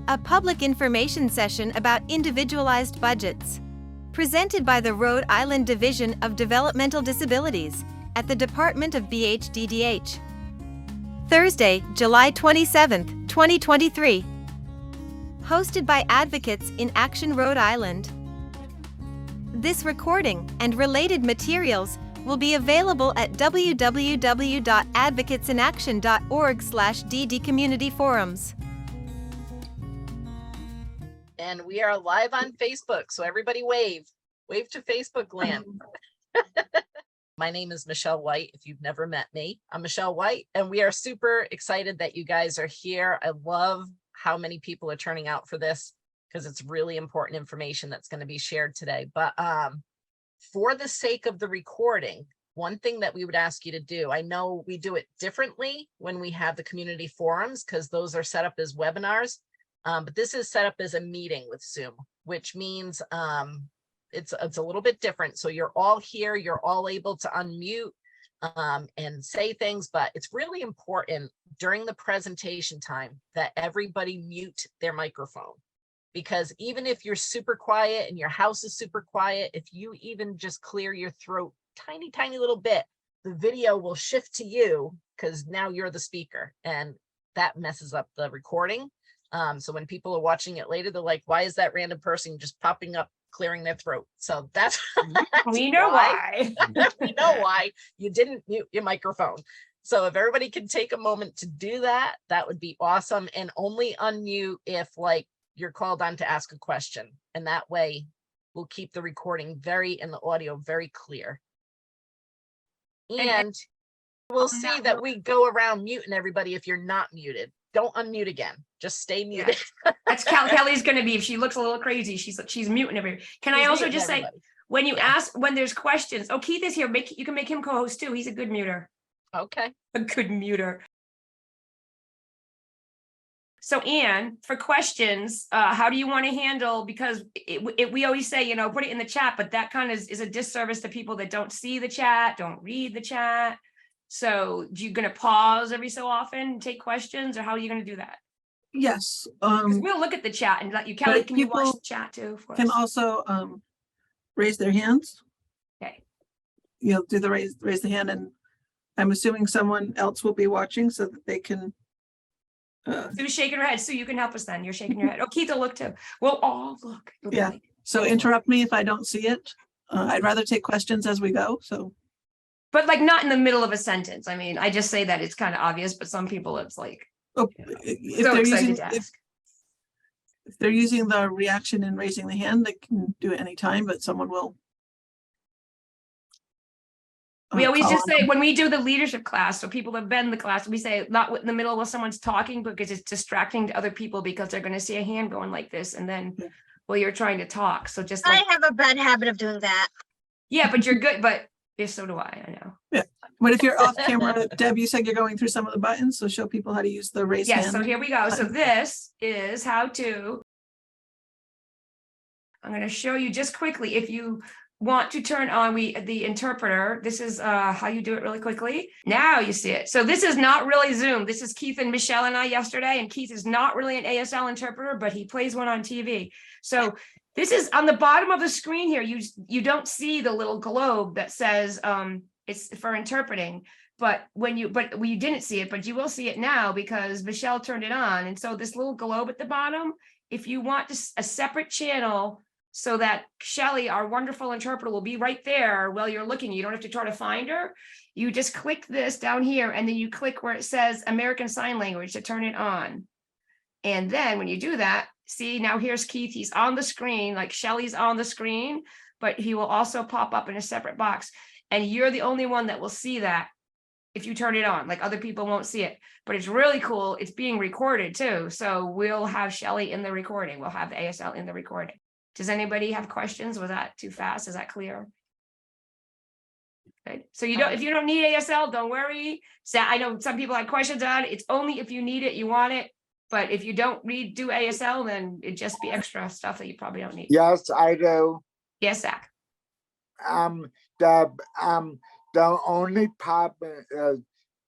a public information session about individualized budgets, presented by the Rhode Island Division of Developmental Disabilities at the Department of BHDDH. Thursday, July 27, 2023. Hosted by Advocates in Action Rhode Island. This recording and related materials will be available at www.advocatesinaction.org/ddcommunityforums. And we are live on Facebook, so everybody wave to Facebook land. My name is Michelle White. If you've never met me, I'm Michelle White, and we are super excited that you guys are here. I love how many people are turning out for this because it's really important information that's going to be shared today. But for the sake of the recording, one thing that we would ask you to do, I know we do it differently when we have the community forums because those are set up as webinars, but this is set up as a meeting with Zoom, which means it's a little bit different. So you're all here, you're all able to unmute and say things, but it's really important during the presentation time that everybody mute their microphone. Because even if you're super quiet and your house is super quiet, if you even just clear your throat tiny little bit, the video will shift to you because now you're the speaker, and that messes up the recording. So when people are watching it later, they're like, why is that random person just popping up clearing their throat? So that's we know why. We know why you didn't mute your microphone. So if everybody can take a moment to do that, that would be awesome. And only unmute if like you're called on to ask a question. And that way we'll keep the recording and the audio very clear. And we'll see that we go around muting everybody if you're not muted. Don't unmute again. Just stay muted. Yeah. That's Kelly's going to be. If she looks a little crazy, she's muting everybody. Can I also just say, when you ask, when there's questions, oh, Keith is here. You can make him co-host too. He's a good muter. Okay. A good muter. So Anne, for questions, how do you want to handle, because we always say, put it in the chat, but that kind of is a disservice to people that don't see the chat, don't read the chat. So you're going to pause every so often and take questions, or how are you going to do that? Yes. We'll look at the chat and let you, Kelly, can you watch the chat too? For can us? Also raise their hands. Okay. You'll do the raise the hand, and I'm assuming someone else will be watching so that they can. Sue's shaking her head. Sue, you can help us then. You're shaking your head. Oh, Keith will look too. We'll all look. Yeah. So interrupt me if I don't see it. I'd rather take questions as we go. So. But like not in the middle of a sentence. I mean, I just say that it's kind of obvious, but some people it's like. Oh, if they're using the reaction and raising the hand, they can do it anytime, but someone will. We always just say when we do the leadership class, so people have been in the class, we say not in the middle while someone's talking because it's distracting to other people because they're going to see a hand going like this, and then well, you're trying to talk. So just I have a bad habit of doing that. Yeah, but you're good. But if so do I know. Yeah. But if you're off camera, Deb, you said you're going through some of the buttons, so show people how to use the raise hand. Yes, so here we go. So this is how to. I'm going to show you just quickly. If you want to turn on the interpreter, this is how you do it really quickly. Now you see it. So this is not really Zoom. This is Keith and Michelle and I yesterday, and Keith is not really an ASL interpreter, but he plays one on TV. So this is on the bottom of the screen here. You don't see the little globe that says it's for interpreting, but you didn't see it, but you will see it now because Michelle turned it on. And so this little globe at the bottom, if you want a separate channel so that Shelley, our wonderful interpreter, will be right there while you're looking, you don't have to try to find her. You just click this down here, and then you click where it says American Sign Language to turn it on. And then when you do that, see, now here's Keith. He's on the screen, like Shelley's on the screen, but he will also pop up in a separate box. And you're the only one that will see that if you turn it on, like other people won't see it. But it's really cool. It's being recorded too. So we'll have Shelley in the recording. We'll have the ASL in the recording. Does anybody have questions? Was that too fast? Is that clear? Good. So if you don't need ASL, don't worry. So I know some people have questions on it. It's only if you need it, you want it. But if you don't do ASL, then it'd just be extra stuff that you probably don't need. Yes, I do. Yes, Zach. The only problem is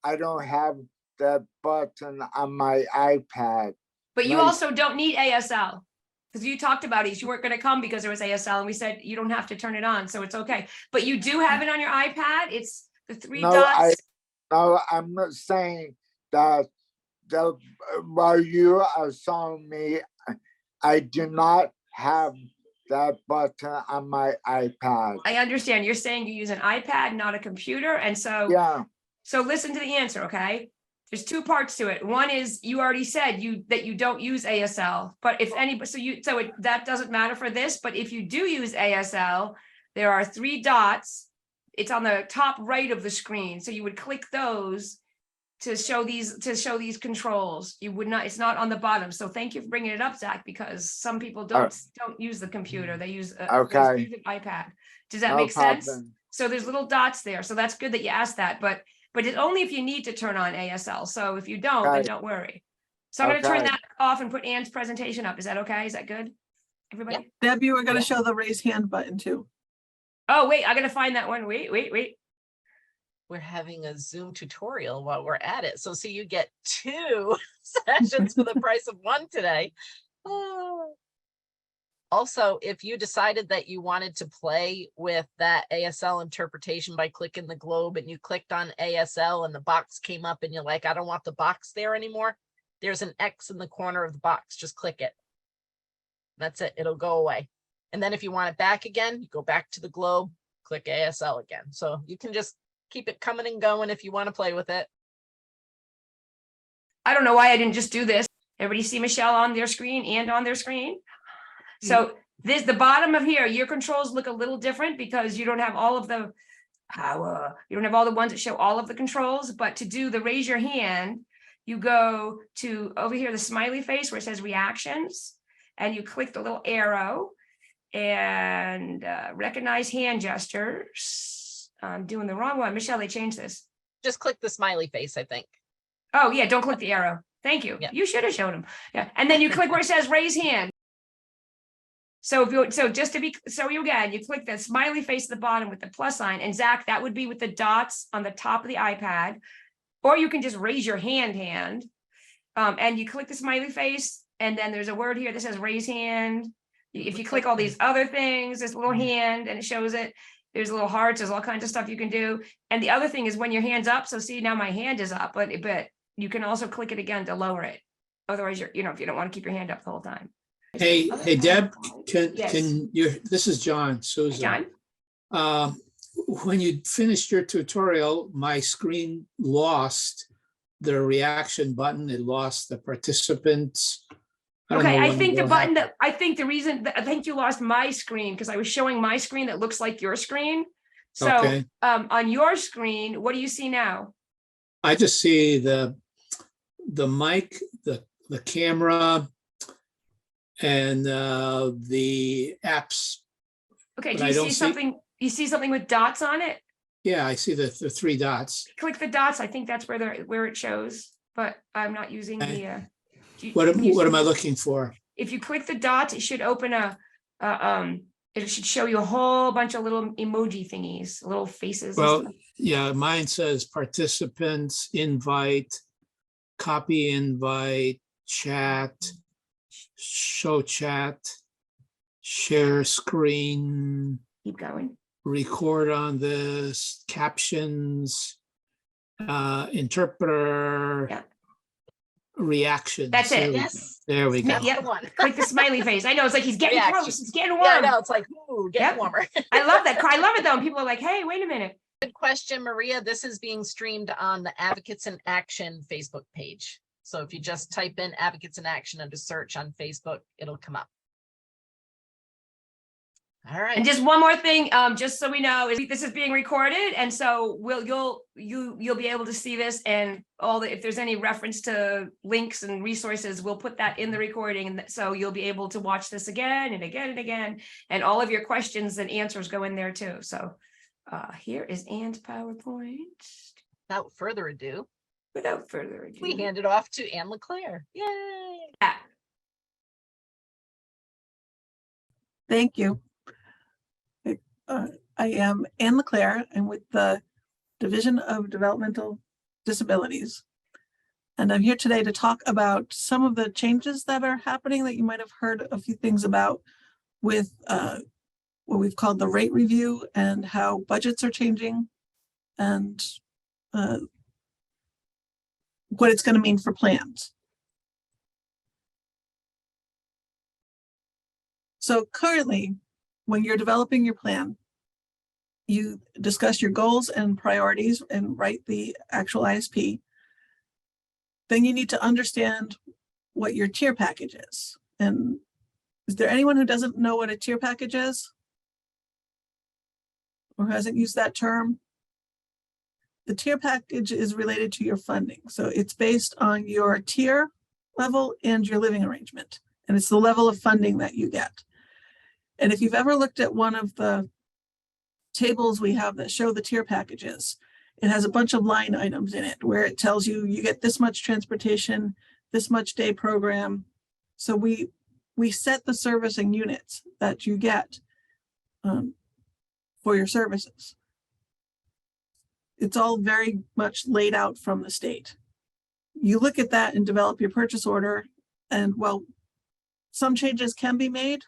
I don't have the button on my iPad. But you Right. also don't need ASL. Because you talked about it, you weren't gonna come because there was ASL, and we said you don't have to turn it on, so it's okay. But you do have it on your iPad, it's the three No, dots. No, I'm not saying that while you are showing me, I do not have that button on my iPad. I understand, you're saying you use an iPad, not a computer, and so. Yeah, So listen to the answer, okay? There's two parts to it. One is you already said that you don't use ASL, but if anybody, that doesn't matter for this, but if you do use ASL, there are three dots. It's on the top right of the screen. So you would click those to show these controls. You would not, it's not on the bottom. So thank you for bringing it up, Zach, because some people don't use the computer. They use an iPad. Does that no make sense? problem. So there's little dots there. So that's good that you asked that, but it's only if you need to turn on ASL. So if you don't, then don't worry. So I'm going to turn Okay. that off and put Ann's presentation up. Is that okay? Is that good? Everybody? Deb, you were gonna Yeah. show the raise hand button too. Oh, wait, I got to find that one. Wait. We're having a Zoom tutorial while we're at it. So see, you get 2 sessions for the price of 1 today. Oh. Also, if you decided that you wanted to play with that ASL interpretation by clicking the globe and you clicked on ASL and the box came up and you're like, I don't want the box there anymore. There's an X in the corner of the box. Just click it. That's it. It'll go away. And then if you want it back again, you go back to the globe, click ASL again. So you can just keep it coming and going if you want to play with it. I don't know why I didn't just do this. Everybody see Michelle on their screen and on their screen? So the bottom of here, your controls look a little different because you don't have all of the power. You don't have all the ones that show all of the controls, but to do the raise your hand, you go to over here, the smiley face where it says reactions, and you click the little arrow and recognize hand gestures. I'm doing the wrong one. Michelle, they changed this. Just click the smiley face, I think. Oh yeah, don't click the arrow. Thank you. Yeah. You should have shown them. Yeah, and then you click where it says raise hand. So just to be you again, you click the smiley face at the bottom with the plus sign, and Zach, that would be with the dots on the top of the iPad, or you can just raise your hand, and you click the smiley face, and then there's a word here that says raise hand. If you click all these other things, this little hand, and it shows it. There's little hearts. There's all kinds of stuff you can do. And the other thing is when your hand's up. So see, now my hand is up, but you can also click it again to lower it. Otherwise, if you don't want to keep your hand up the whole time. Hey, Deb, Yes. can you, this is John Souza. John? When you finished your tutorial, my screen lost the reaction button. It lost the participants. Okay, I think I think you lost my screen because I was showing my screen that looks like your screen. So Okay. On your screen, what do you see now? I just see the mic, the camera, and the apps. Okay, But do I you don't see see- something? You see something with dots on it? Yeah, I see the 3 dots. Click the dots. I think that's where it shows, but I'm not using Okay. the. What am I looking for? If you click the dots, it should open it should show you a whole bunch of little emoji thingies, little faces. and Well, stuff. yeah, mine says participants, invite, copy invite, chat, show chat, share screen, Keep going. record on this, captions, interpreter, Yeah. reactions. That's it. Yes. There we go. That's Yep. the one. Click the smiley face. I know it's like he's getting Reaction. close. It's getting Yeah, warm. no, it's like, ooh, get Yep. warmer. I love that. I love it though. And people are like, hey, wait a minute. Good question, Maria. This is being streamed on the Advocates in Action Facebook page. So if you just type in Advocates in Action under search on Facebook, it'll come up. All right. And just one more thing, just so we know, this is being recorded, and so you'll be able to see this, and if there's any reference to links and resources, we'll put that in the recording, and so you'll be able to watch this again and again and again, and all of your questions and answers go in there too. So here is Ann's PowerPoint. Without further ado, we ado. hand it off to Anne LeClerc. Yay. Thank you. I am Anne LeClerc. I'm with the Division of Developmental Disabilities. And I'm here today to talk about some of the changes that are happening that you might have heard a few things about with what we've called the rate review and how budgets are changing and what it's going to mean for plans. So currently, when you're developing your plan, you discuss your goals and priorities and write the actual ISP. Then you need to understand what your tier package is. And is there anyone who doesn't know what a tier package is? Or hasn't used that term? The tier package is related to your funding. So it's based on your tier level and your living arrangement. And it's the level of funding that you get. And if you've ever looked at one of the tables we have that show the tier packages, it has a bunch of line items in it where it tells you you get this much transportation, this much day program. So we set the servicing units that you get for your services. It's all very much laid out from the state. You look at that and develop your purchase order, and well, some changes can be made.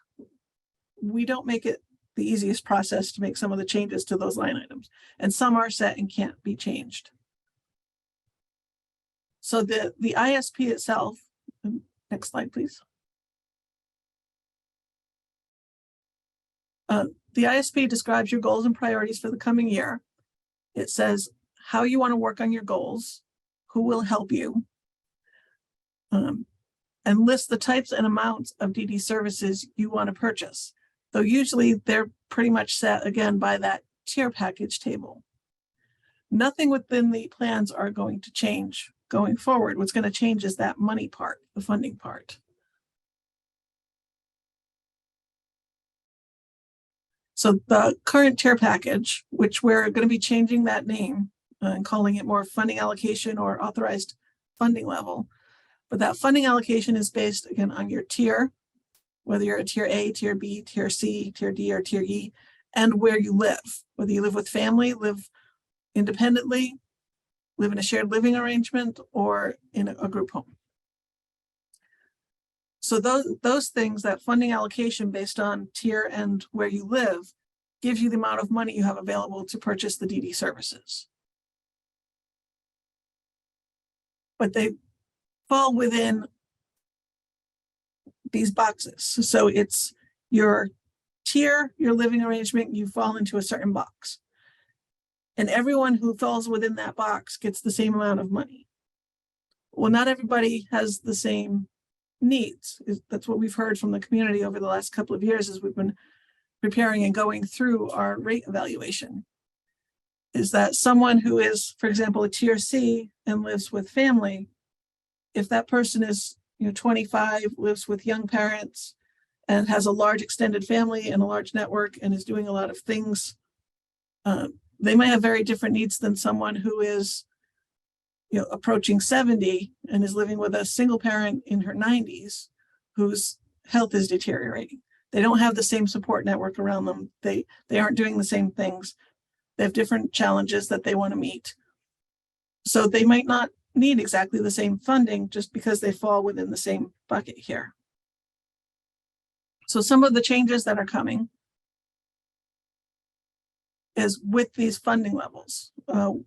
We don't make it the easiest process to make some of the changes to those line items, and some are set and can't be changed. So the ISP itself, next slide, please. The ISP describes your goals and priorities for the coming year. It says how you want to work on your goals, who will help you, and lists the types and amounts of DD services you want to purchase. Though usually they're pretty much set again by that tier package table. Nothing within the plans are going to change going forward. What's going to change is that money part, the funding part. So the current tier package, which we're going to be changing that name and calling it more funding allocation or authorized funding level. But that funding allocation is based again on your tier, whether you're a tier A, tier B, tier C, tier D, or tier E, and where you live, whether you live with family, live independently, live in a shared living arrangement, or in a group home. So those things, that funding allocation based on tier and where you live, gives you the amount of money you have available to purchase the DD services. But they fall within these boxes. So it's your tier, your living arrangement, you fall into a certain box. And everyone who falls within that box gets the same amount of money. Well, not everybody has the same needs. That's what we've heard from the community over the last couple of years as we've been preparing and going through our rate evaluation. Is that someone who is, for example, a tier C and lives with family, if that person is 25, lives with young parents and has a large extended family and a large network and is doing a lot of things, they might have very different needs than someone who is approaching 70 and is living with a single parent in her 90s whose health is deteriorating. They don't have the same support network around them. They aren't doing the same things. They have different challenges that they want to meet. So they might not need exactly the same funding just because they fall within the same bucket here. So some of the changes that are coming is with these funding levels. The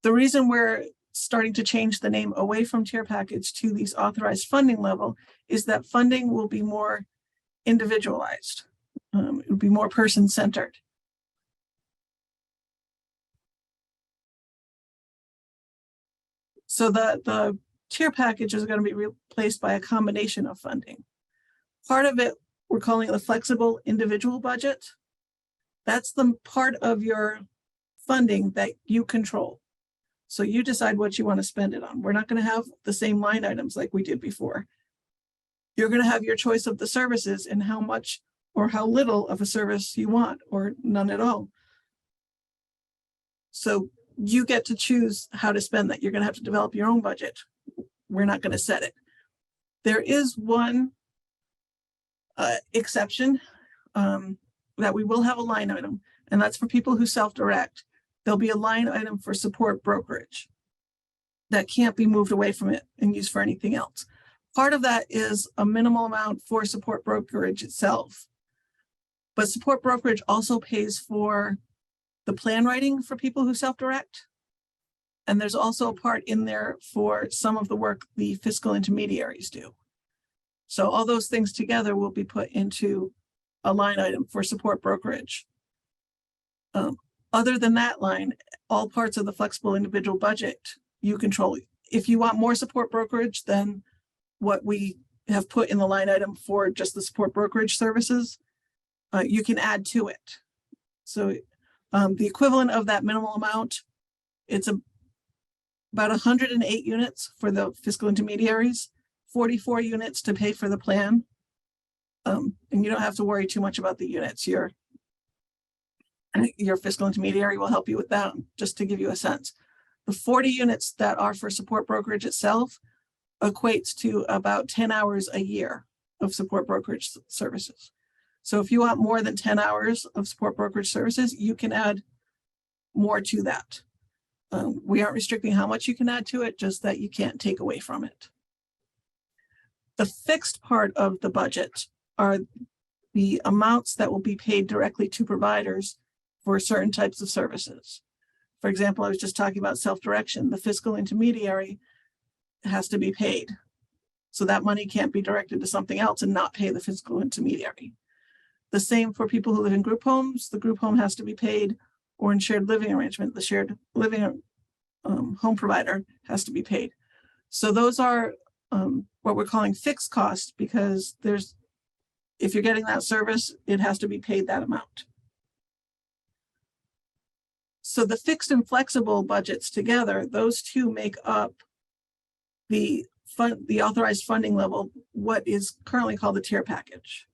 reason we're starting to change the name away from tier package to these authorized funding level is that funding will be more individualized. It will be more person-centered. So the tier package is going to be replaced by a combination of funding. Part of it, we're calling it the flexible individual budget. That's the part of your funding that you control. So you decide what you want to spend it on. We're not going to have the same line items like we did before. You're going to have your choice of the services and how much or how little of a service you want, or none at all. So you get to choose how to spend that. You're going to have to develop your own budget. We're not going to set it. There is one exception that we will have a line item, and that's for people who self-direct. There'll be a line item for support brokerage. that can't be moved away from it and used for anything else. Part of that is a minimal amount for support brokerage itself. But support brokerage also pays for the plan writing for people who self-direct. And there's also a part in there for some of the work the fiscal intermediaries do. So all those things together will be put into a line item for support brokerage. Other than that line, all parts of the flexible individual budget you control. If you want more support brokerage than what we have put in the line item for just the support brokerage services, you can add to it. So the equivalent of that minimal amount, it's about 108 units for the fiscal intermediaries, 44 units to pay for the plan. And you don't have to worry too much about the units. Your fiscal intermediary will help you with that, just to give you a sense. The 40 units that are for support brokerage itself equates to about 10 hours a year of support brokerage services. So if you want more than 10 hours of support brokerage services, you can add more to that. We aren't restricting how much you can add to it, just that you can't take away from it. The fixed part of the budget are the amounts that will be paid directly to providers for certain types of services. For example, I was just talking about self-direction. The fiscal intermediary has to be paid. So that money can't be directed to something else and not pay the fiscal intermediary. The same for people who live in group homes. The group home has to be paid, or in shared living arrangement, the shared living home provider has to be paid. So those are what we're calling fixed costs, because if you're getting that service, it has to be paid that amount. So the fixed and flexible budgets together, those two make up the authorized funding level, what is currently called the tier package.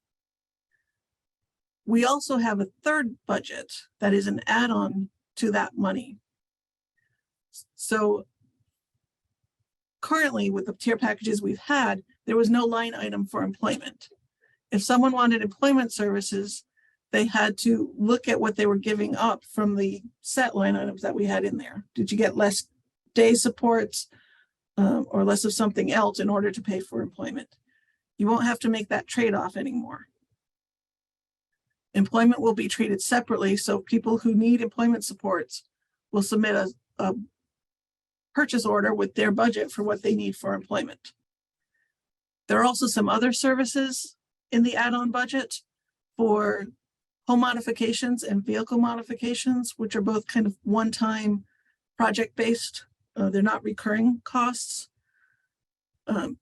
We also have a third budget that is an add-on to that money. So currently, with the tier packages we've had, there was no line item for employment. If someone wanted employment services, they had to look at what they were giving up from the set line items that we had in there. Did you get less day supports or less of something else in order to pay for employment? You won't have to make that trade-off anymore. Employment will be treated separately, so people who need employment supports will submit a purchase order with their budget for what they need for employment. There are also some other services in the add-on budget for home modifications and vehicle modifications, which are both kind of one-time project-based. They're not recurring costs. The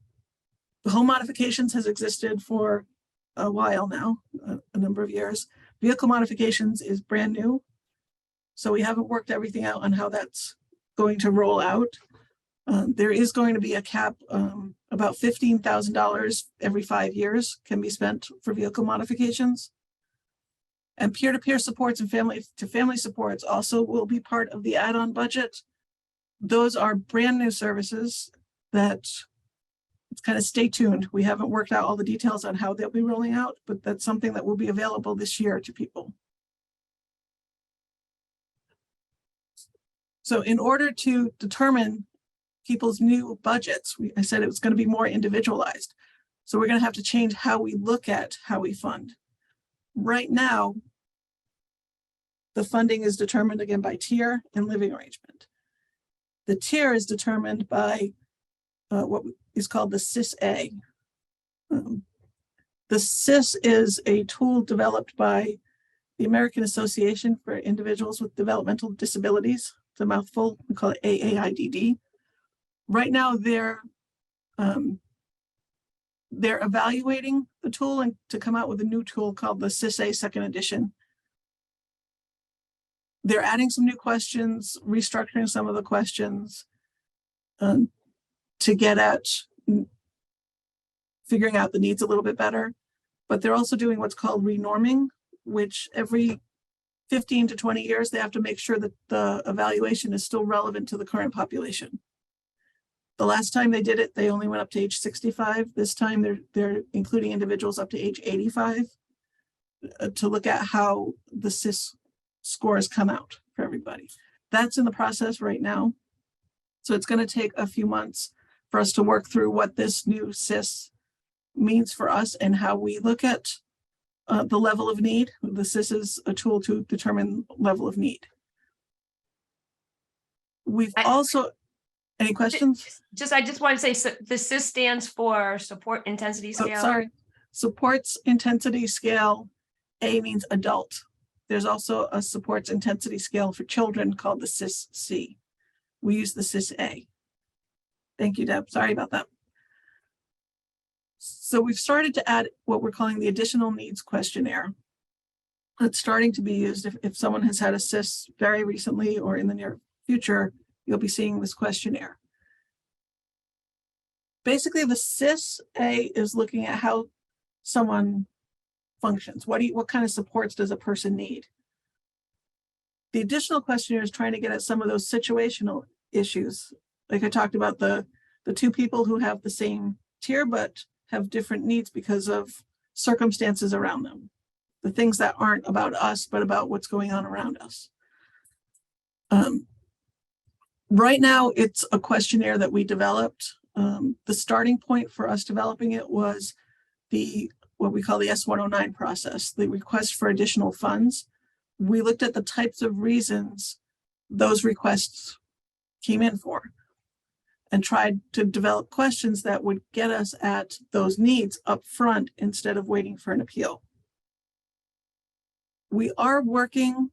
home modifications has existed for a while now, a number of years. Vehicle modifications is brand new. So we haven't worked everything out on how that's going to roll out. There is going to be a cap, about $15,000 every 5 years can be spent for vehicle modifications. And peer-to-peer supports and family-to-family supports also will be part of the add-on budget. Those are brand new services that it's kind of stay tuned. We haven't worked out all the details on how they'll be rolling out, but that's something that will be available this year to people. So in order to determine people's new budgets, I said it was going to be more individualized. So we're going to have to change how we look at how we fund. Right now, the funding is determined again by tier and living arrangement. The tier is determined by what is called the SIS-A. The SIS is a tool developed by the American Association for Individuals with Developmental Disabilities. It's a mouthful. We call it AAIDD. Right now, they're evaluating the tool and to come out with a new tool called the SIS-A second edition. They're adding some new questions, restructuring some of the questions to get at figuring out the needs a little bit better. But they're also doing what's called renorming, which every 15 to 20 years, they have to make sure that the evaluation is still relevant to the current population. The last time they did it, they only went up to age 65. This time they're including individuals up to age 85 to look at how the SIS scores come out for everybody. That's in the process right now. So it's going to take a few months for us to work through what this new SIS means for us and how we look at the level of need. The SIS is a tool to determine level of need. We've also, any questions? I just want to say, the SIS stands for Support Intensity Oh, Scale. sorry. Supports Intensity Scale. A means adult. There's also a supports intensity scale for children called the SIS-C. We use the SIS-A. Thank you, Deb. Sorry about that. So we've started to add what we're calling the additional needs questionnaire. It's starting to be used if someone has had a SIS very recently or in the near future, you'll be seeing this questionnaire. Basically, the SIS-A is looking at how someone functions. What kind of supports does a person need? The additional questionnaire is trying to get at some of those situational issues. Like I talked about the two people who have the same tier but have different needs because of circumstances around them. The things that aren't about us, but about what's going on around us. Right now, it's a questionnaire that we developed. The starting point for us developing it was what we call the S-109 process, the request for additional funds. We looked at the types of reasons those requests came in for and tried to develop questions that would get us at those needs up front instead of waiting for an appeal. We are working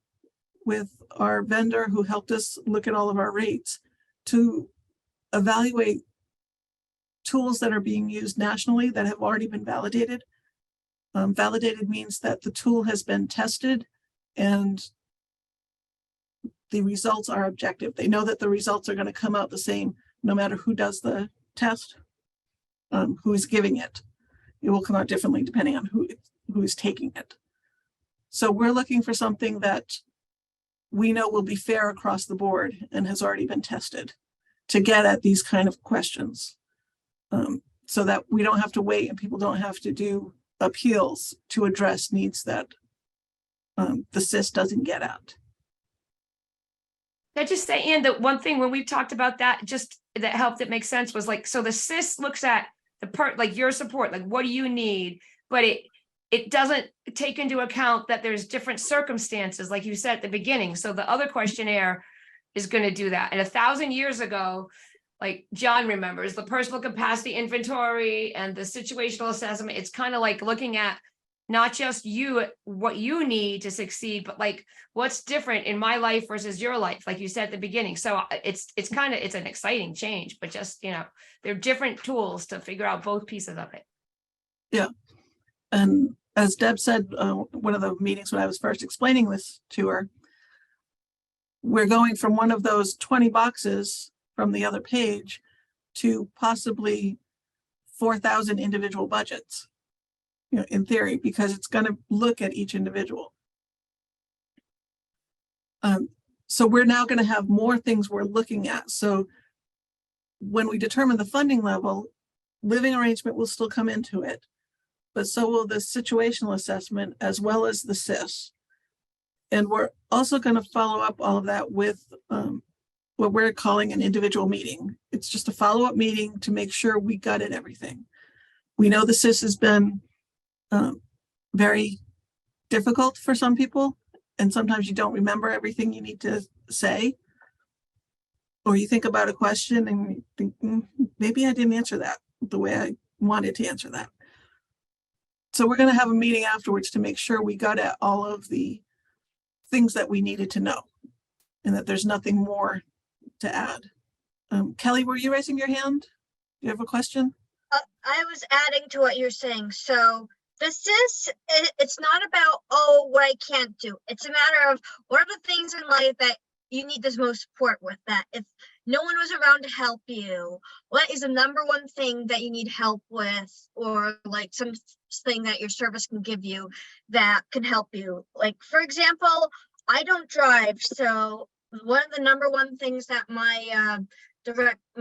with our vendor who helped us look at all of our rates to evaluate tools that are being used nationally that have already been validated. Validated means that the tool has been tested and the results are objective. They know that the results are going to come out the same no matter who does the test, who is giving it. It will come out differently depending on who is taking it. So we're looking for something that we know will be fair across the board and has already been tested to get at these kind of questions, so that we don't have to wait and people don't have to do appeals to address needs that the SIS doesn't get at. Can I just say, Ann, that one thing when we talked about that, just that helped it make sense was like, so the SIS looks at the part, like your support, like what do you need, but it doesn't take into account that there's different circumstances, like you said at the beginning. So the other questionnaire is going to do that. And 1,000 years ago, like John remembers, the personal capacity inventory and the situational assessment, it's kind of like looking at not just what you need to succeed, but like what's different in my life versus your life, like you said at the beginning. So it's an exciting change, but just, there are different tools to figure out both pieces of it. Yeah. And as Deb said, one of the meetings when I was first explaining this to her, we're going from one of those 20 boxes from the other page to possibly 4,000 individual budgets, in theory, because it's going to look at each individual. So we're now going to have more things we're looking at. So when we determine the funding level, living arrangement will still come into it, but so will the situational assessment as well as the SIS. And we're also going to follow up all of that with what we're calling an individual meeting. It's just a follow-up meeting to make sure we gutted everything. We know the SIS has been very difficult for some people, and sometimes you don't remember everything you need to say, or you think about a question and you think, maybe I didn't answer that the way I wanted to answer that. So we're going to have a meeting afterwards to make sure we got at all of the things that we needed to know and that there's nothing more to add. Kelly, were you raising your hand? Do you have a question? I was adding to what you're saying. So the SIS, it's not about, what I can't do. It's a matter of what are the things in life that you need the most support with, that if no one was around to help you, what is the number one thing that you need help with, or like something that your service can give you that can help you? Like, for example, I don't drive. So one of the number one things that my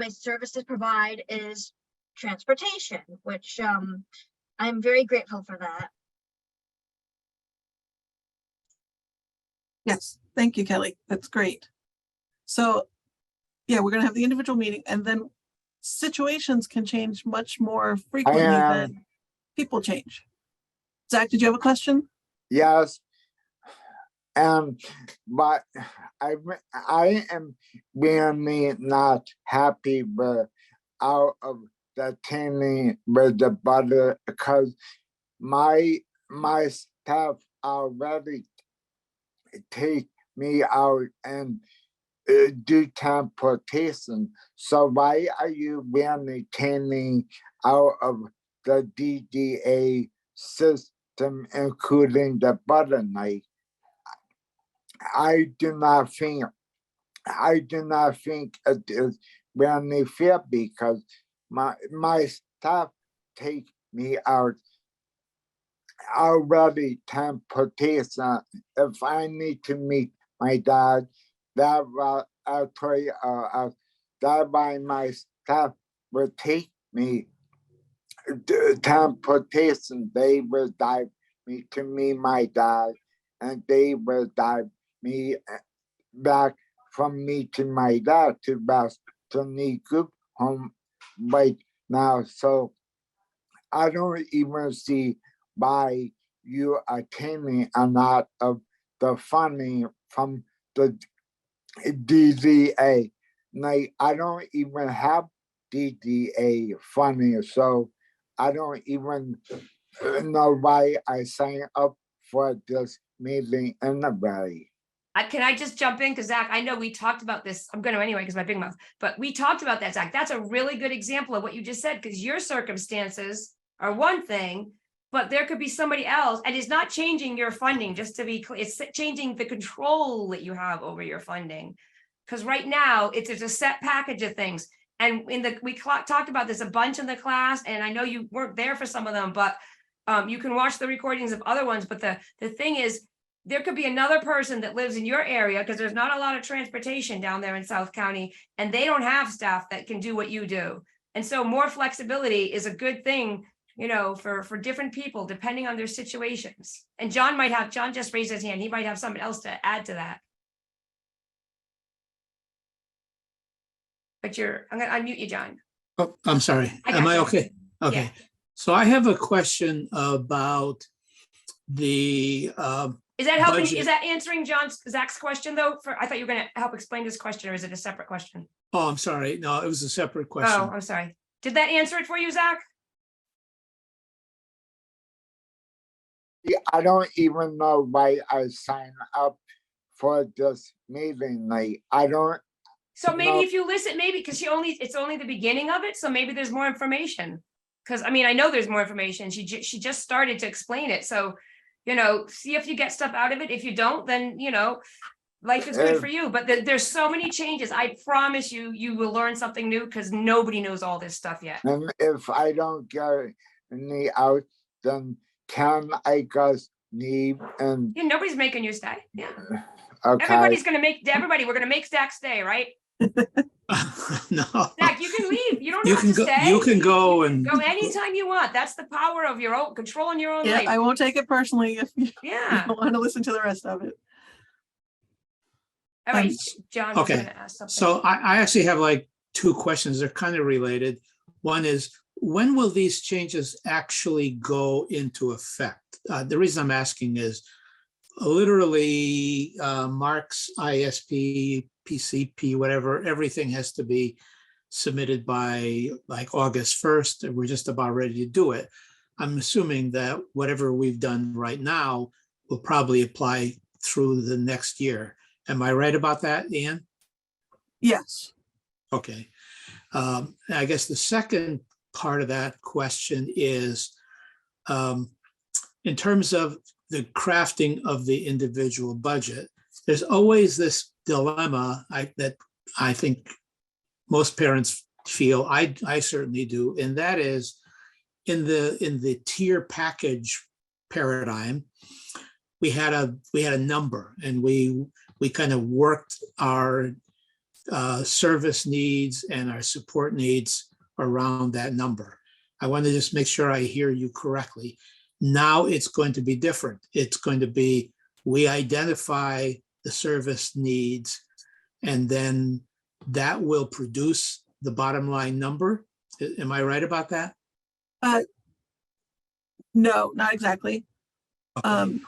services provide is transportation, which I'm very grateful for that. Yes, thank you, Kelly. That's great. So Yeah, we're gonna have the individual meeting, and then situations can change much more frequently than people change. Zach, did you have a question? Yes. But I am really not happy with out of the training with the budget because my staff already take me out and do transportation. So why are you really training out of the DDA system, including the budget night? I do not think it is really fair because my staff take me out already transportation. If I need to meet my dad, that I'll tell you, that by my staff will take me transportation. They will drive me to meet my dad, and they will drive me back from me to my dad to West Tony Group home right now. So I don't even see why you are taking a lot of the funding from the DDA. Like, I don't even have DDA funding, so I don't even know why I signed up for this meeting anyway. Can I just jump in? Because Zach, I know we talked about this. I'm going to anyway because my big mouth, but we talked about that, Zach. That's a really good example of what you just said, because your circumstances are one thing, but there could be somebody else, and it's not changing your funding, just to be clear. It's changing the control that you have over your funding. Because right now it's a set package of things. And we talked about this a bunch in the class, and I know you weren't there for some of them, but you can watch the recordings of other ones. But the thing is, there could be another person that lives in your area, because there's not a lot of transportation down there in South County, and they don't have staff that can do what you do. And so more flexibility is a good thing, you know, for different people, depending on their situations. And John just raised his hand. He might have something else to add to that. But I'm gonna unmute you, John. Oh, I'm sorry. Am I okay? Okay. Yeah. So I have a question about the Is that helping? budget. Is that answering Zach's question though? I thought you were going to help explain this question, or is it a separate question? Oh, I'm sorry. No, it was a separate question. Oh, I'm sorry. Did that answer it for you, Zach? Yeah, I don't even know why I signed up for this meeting. Like, I don't. So maybe No. if you listen, maybe because it's only the beginning of it, so maybe there's more information. Because I mean, I know there's more information. She just started to explain it, so you know, see if you get stuff out of it. If you don't, then you know, life is good for you. But there's so many changes. I promise you will learn something new, because nobody knows all this stuff yet. And if I don't get any out, then can I just leave and Yeah, nobody's making you stay. Yeah, okay? everybody's gonna make everybody. We're gonna make Zach stay, right? No. Zach, you can leave. You don't You have can to go. stay. You can go and Go anytime you want. That's the power of your own controlling your own Yeah, life. I won't take it personally if you Yeah. don't want to listen to the rest of it. All right, John was okay. gonna ask something. So I actually have like two questions. They're kind of related. One is, when will these changes actually go into effect? The reason I'm asking is literally Mark's ISP, PCP, whatever, everything has to be submitted by like August 1st, and we're just about ready to do it. I'm assuming that whatever we've done right now will probably apply through the next year. Am I right about that, Ian? Yes. Okay. I guess the second part of that question is, in terms of the crafting of the individual budget, there's always this dilemma that I think most parents feel, I certainly do, and that is in the tier package paradigm, we had a number, and we kind of worked our service needs and our support needs around that number. I want to just make sure I hear you correctly. Now it's going to be different. It's going to be, we identify the service needs, and then that will produce the bottom line number. Am I right about that? No, not exactly. Okay.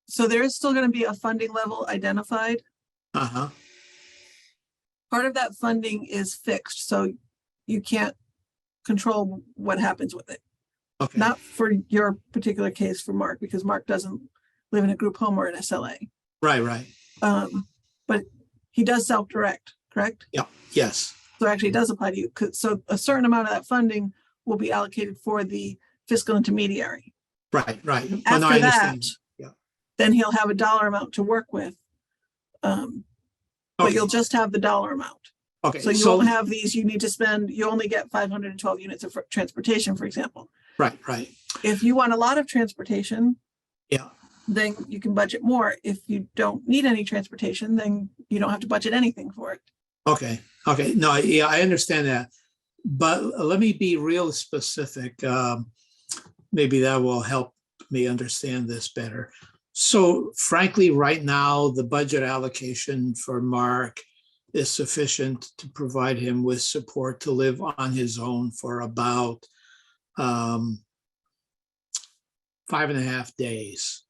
So there is still going to be a funding level identified. Uh-huh. Part of that funding is fixed, so you can't control what happens with it. Okay. Not for your particular case for Mark, because Mark doesn't live in a group home or an SLA. Right. But he does self-direct, correct? Yeah. Yes. So actually it does apply to you. So a certain amount of that funding will be allocated for the fiscal intermediary. Right. After Oh, no, I that, understand. Yeah. then he'll have a dollar amount to work with. But Okay. you'll just have the dollar amount. Okay. So you won't have these, you need to spend, you only get 512 units of transportation, for example. Right. If you want a lot of transportation, Yeah. then you can budget more. If you don't need any transportation, then you don't have to budget anything for it. Okay. No, yeah, I understand that. But let me be real specific. Maybe that will help me understand this better. So frankly, right now, the budget allocation for Mark is sufficient to provide him with support to live on his own for about 5.5 days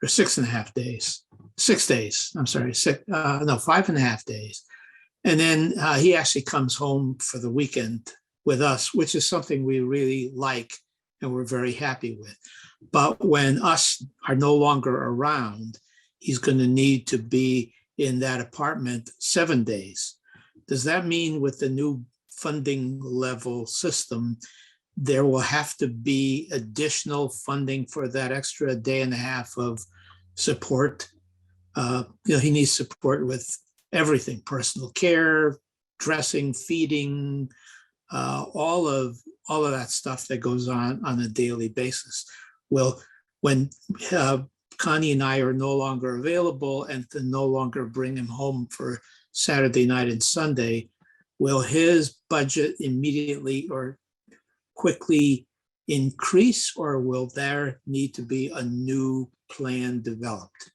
or 6.5 days, 6 days. I'm sorry, 5.5 days. And then he actually comes home for the weekend with us, which is something we really like and we're very happy with. But when us are no longer around, he's going to need to be in that apartment 7 days. Does that mean with the new funding level system, there will have to be additional funding for that extra day and a half of support? He needs support with everything, personal care, dressing, feeding, all of that stuff that goes on a daily basis. Well, when Connie and I are no longer available and can no longer bring him home for Saturday night and Sunday, will his budget immediately or quickly increase, or will there need to be a new plan developed?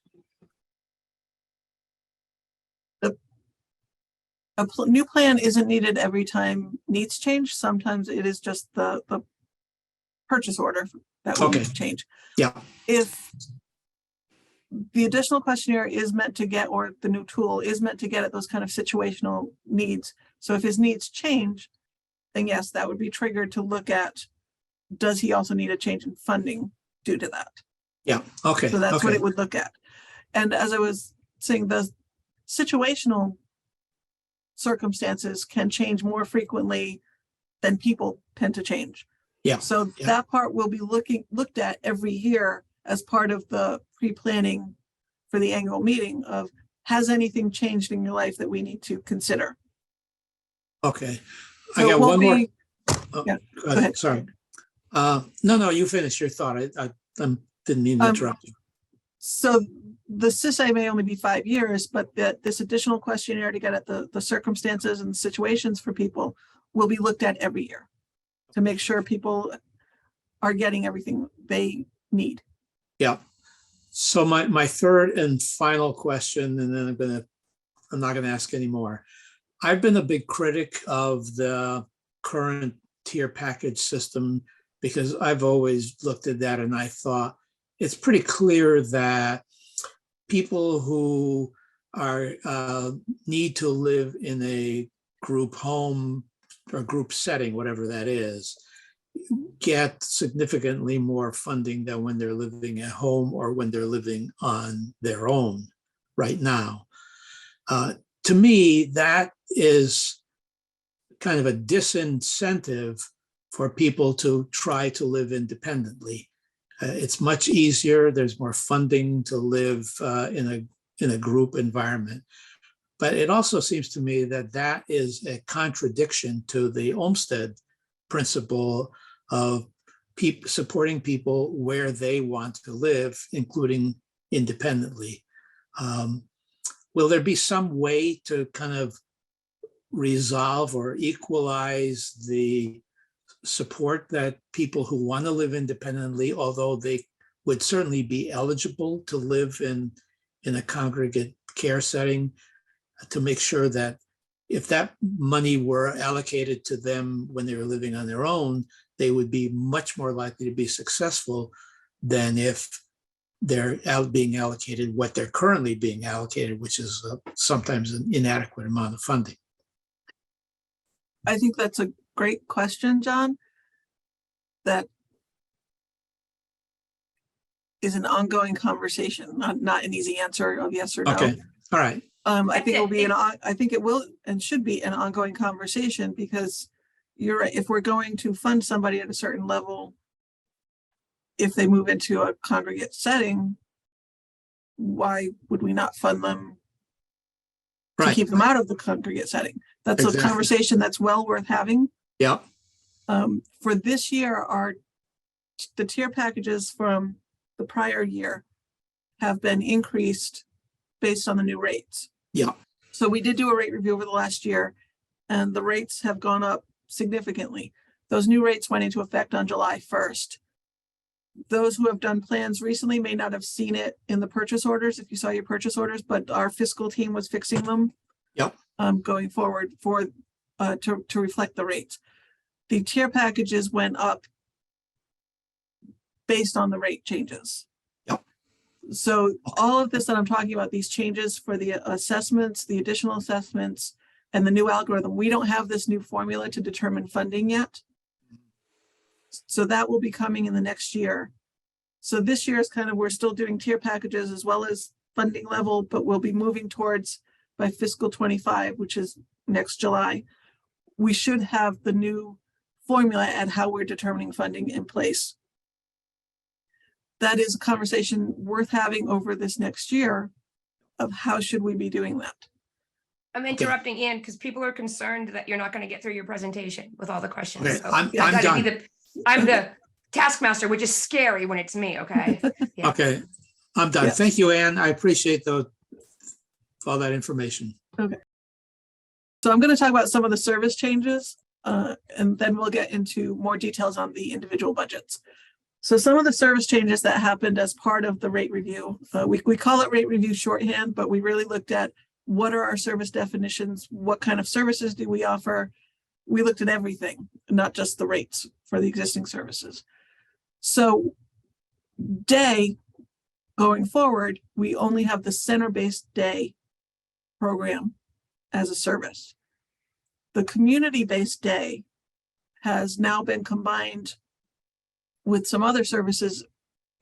New plan isn't needed every time needs change. Sometimes it is just the purchase order that will need to change. Yeah. If the additional questionnaire is meant to get, or the new tool is meant to get at those kind of situational needs. So if his needs change, then yes, that would be triggered to look at, does he also need a change in funding due to that? Yeah. Okay. So that's what it would look at. And as I was saying, the situational circumstances can change more frequently than people tend to change. Yeah. So that part will be looked at every year as part of the pre-planning for the annual meeting of, has anything changed in your life that we need to consider? Okay. So I got one more. Yeah, Go ahead. Sorry. No, you finish your thought. I didn't mean to interrupt you. So the CISA may only be 5 years, but this additional questionnaire to get at the circumstances and situations for people will be looked at every year to make sure people are getting everything they need. Yeah. So my third and final question, and then I'm not going to ask any more. I've been a big critic of the current tier package system because I've always looked at that and I thought it's pretty clear that people who are need to live in a group home or group setting, whatever that is, get significantly more funding than when they're living at home or when they're living on their own right now. To me, that is kind of a disincentive for people to try to live independently. It's much easier. There's more funding to live in a group environment. But it also seems to me that that is a contradiction to the Olmsted principle of supporting people where they want to live, including independently. Will there be some way to kind of resolve or equalize the support that people who want to live independently, although they would certainly be eligible to live in a congregate care setting, to make sure that if that money were allocated to them when they were living on their own, they would be much more likely to be successful than if they're being allocated what they're currently being allocated, which is sometimes an inadequate amount of funding. I think that's a great question, John. That is an ongoing conversation, not an easy answer of yes or no. Okay, all right. I think it will be I think it will and should be an ongoing conversation, because you're right. If we're going to fund somebody at a certain level, if they move into a congregate setting, why would we not fund them to Right. keep them out of the congregate setting? That's Exactly. a conversation that's well worth having. Yeah. For this year, the tier packages from the prior year have been increased based on the new rates. Yeah. So we did do a rate review over the last year, and the rates have gone up significantly. Those new rates went into effect on July 1st. Those who have done plans recently may not have seen it in the purchase orders, if you saw your purchase orders, but our fiscal team was fixing them. Yep. Going forward to reflect the rates. The tier packages went up based on the rate changes. Yep. So all of this that I'm talking about, these changes for the assessments, the additional assessments, and the new algorithm, we don't have this new formula to determine funding yet. So that will be coming in the next year. So this year is kind of, we're still doing tier packages as well as funding level, but we'll be moving towards, by fiscal 25, which is next July, we should have the new formula and how we're determining funding in place. That is a conversation worth having over this next year of how should we be doing that. I'm interrupting Ann because people are concerned that you're not going to get through your presentation with all the questions. Okay, So I'm I gotta done. be I'm the taskmaster, which is scary when it's me, okay? Yeah. Okay, I'm done. Yeah. Thank you, Ann. I appreciate all that information. So I'm going to talk about some of the service changes, and then we'll get into more details on the individual budgets. So some of the service changes that happened as part of the rate review, we call it rate review shorthand, but we really looked at what are our service definitions, what kind of services do we offer. We looked at everything, not just the rates for the existing services. So day going forward, we only have the center-based day program as a service. The community-based day has now been combined with some other services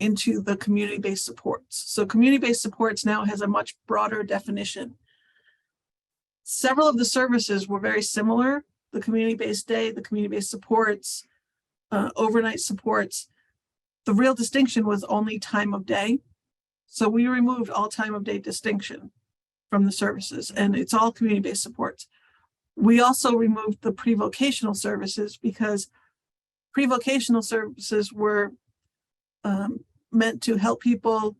into the community-based supports. So community-based supports now has a much broader definition. Several of the services were very similar, the community-based day, the community-based supports, overnight supports. The real distinction was only time of day. So we removed all time of day distinction from the services, and it's all community-based supports. We also removed the pre-vocational services because pre-vocational services were meant to help people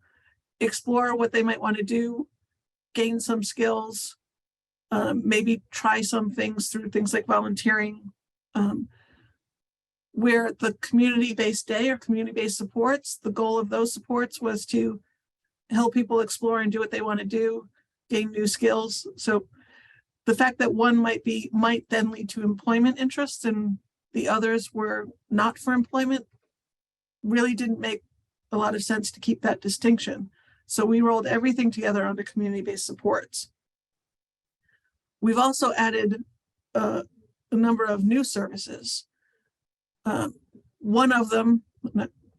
explore what they might want to do, gain some skills, maybe try some things through things like volunteering. Where the community-based day or community-based supports, the goal of those supports was to help people explore and do what they want to do, gain new skills. So the fact that one might then lead to employment interests and the others were not for employment really didn't make a lot of sense to keep that distinction. So we rolled everything together under community-based supports. We've also added a number of new services. One of them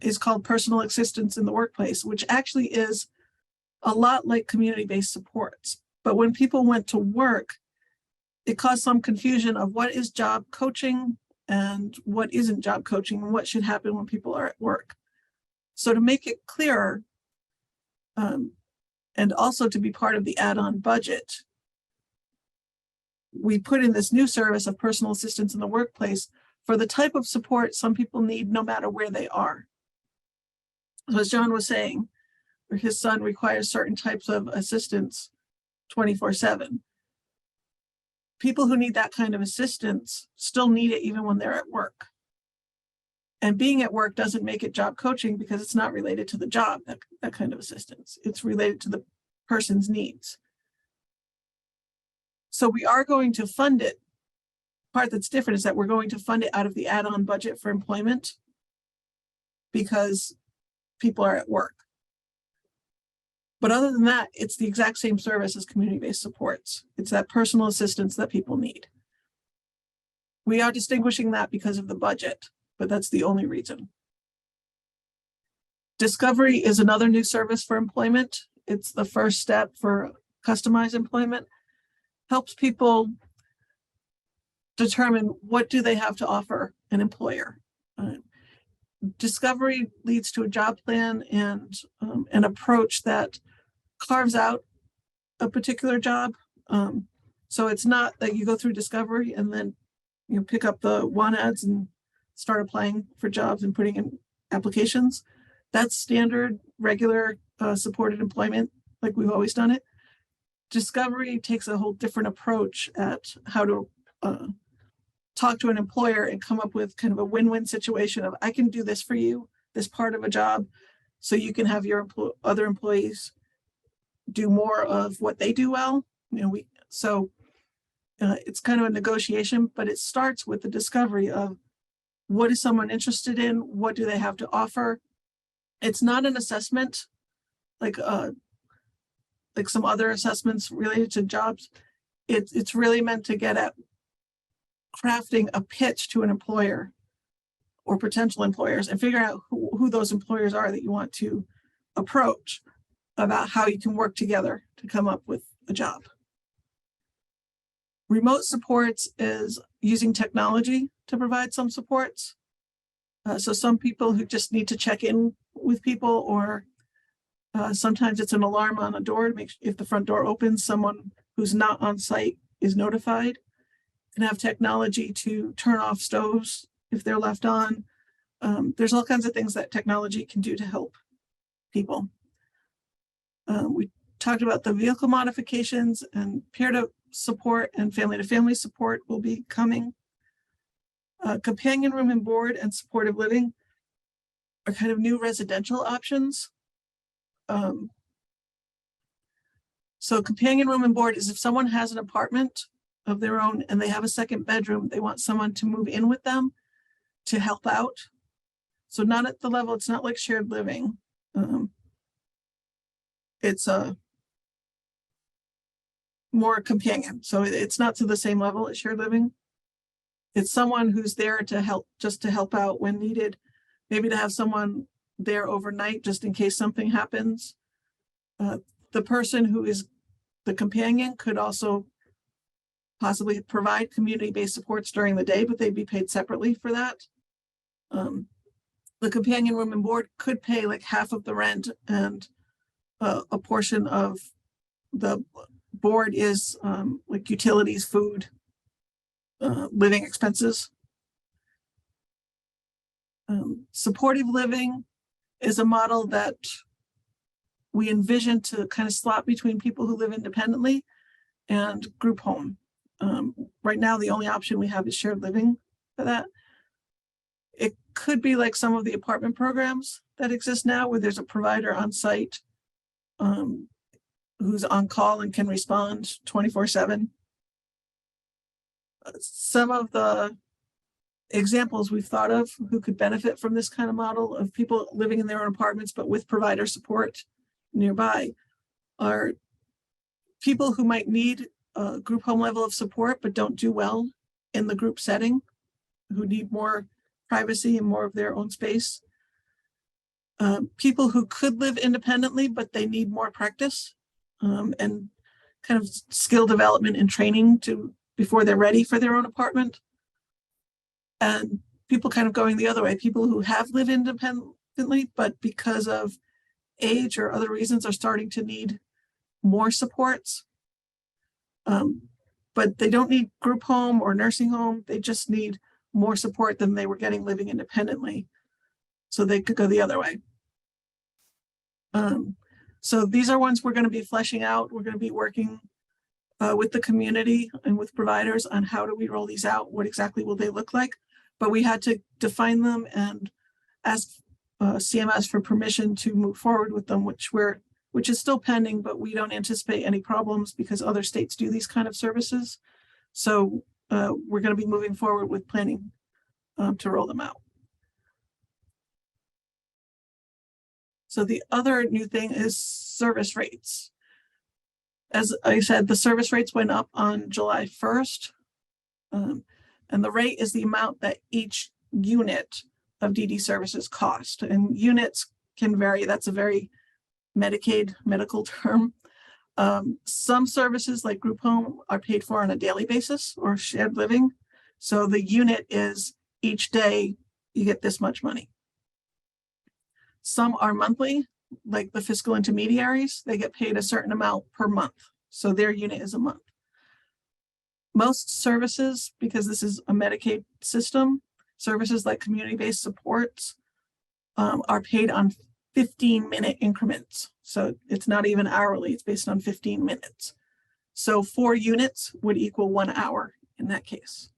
is called personal assistance in the workplace, which actually is a lot like community-based supports. But when people went to work, it caused some confusion of what is job coaching and what isn't job coaching and what should happen when people are at work. So to make it clearer, and also to be part of the add-on budget, we put in this new service of personal assistance in the workplace for the type of support some people need no matter where they are. So as John was saying, his son requires certain types of assistance 24/7. People who need that kind of assistance still need it even when they're at work. And being at work doesn't make it job coaching because it's not related to the job, that kind of assistance. It's related to the person's needs. So we are going to fund it. Part that's different is that we're going to fund it out of the add-on budget for employment because people are at work. But other than that, it's the exact same service as community-based supports. It's that personal assistance that people need. We are distinguishing that because of the budget, but that's the only reason. Discovery is another new service for employment. It's the first step for customized employment. Helps people determine what do they have to offer an employer. Discovery leads to a job plan and an approach that carves out a particular job. So it's not that you go through Discovery and then you pick up the want ads and start applying for jobs and putting in applications. That's standard, regular supported employment, like we've always done it. Discovery takes a whole different approach at how to talk to an employer and come up with kind of a win-win situation of, I can do this for you, this part of a job, so you can have your other employees do more of what they do well. It's kind of a negotiation, but it starts with the discovery of what is someone interested in, what do they have to offer. It's not an assessment like some other assessments related to jobs. It's really meant to get at crafting a pitch to an employer or potential employers and figure out who those employers are that you want to approach about how you can work together to come up with a job. Remote supports is using technology to provide some supports. So some people who just need to check in with people, or sometimes it's an alarm on a door to make sure if the front door opens, someone who's not on site is notified. Can have technology to turn off stoves if they're left on. There's all kinds of things that technology can do to help people. We talked about the vehicle modifications, and peer-to support and family-to-family support will be coming. Companion room and board and supportive living are kind of new residential options. So companion room and board is if someone has an apartment of their own and they have a second bedroom, they want someone to move in with them to help out. So not at the level, it's not like shared living. It's a more companion. So it's not to the same level as shared living. It's someone who's there to help, just to help out when needed. Maybe to have someone there overnight, just in case something happens. The person who is the companion could also possibly provide community-based supports during the day, but they'd be paid separately for that. The companion room and board could pay like half of the rent, and a portion of the board is like utilities, food, living expenses. Supportive living is a model that we envision to kind of slot between people who live independently and group home. Right now, the only option we have is shared living for that. It could be like some of the apartment programs that exist now, where there's a provider on site who's on call and can respond 24/7. Some of the examples we've thought of who could benefit from this kind of model of people living in their own apartments, but with provider support nearby, are people who might need a group home level of support, but don't do well in the group setting, who need more privacy and more of their own space. People who could live independently, but they need more practice and kind of skill development and training before they're ready for their own apartment. And people kind of going the other way, people who have lived independently, but because of age or other reasons are starting to need more supports. But they don't need group home or nursing home. They just need more support than they were getting living independently. So they could go the other way. So these are ones we're going to be fleshing out. We're going to be working with the community and with providers on how do we roll these out? What exactly will they look like? But we had to define them and ask CMS for permission to move forward with them, which we're which is still pending, but we don't anticipate any problems because other states do these kind of services. So we're going to be moving forward with planning to roll them out. So the other new thing is service rates. As I said, the service rates went up on July 1st. And the rate is the amount that each unit of DD services cost. And units can vary. That's a very Medicaid medical term. Some services like group home are paid for on a daily basis or shared living. So the unit is each day you get this much money. Some are monthly, like the fiscal intermediaries, they get paid a certain amount per month. So their unit is a month. Most services, because this is a Medicaid system, services like community-based supports are paid on 15-minute increments. So it's not even hourly, it's based on 15 minutes. So 4 units would equal 1 hour in that case.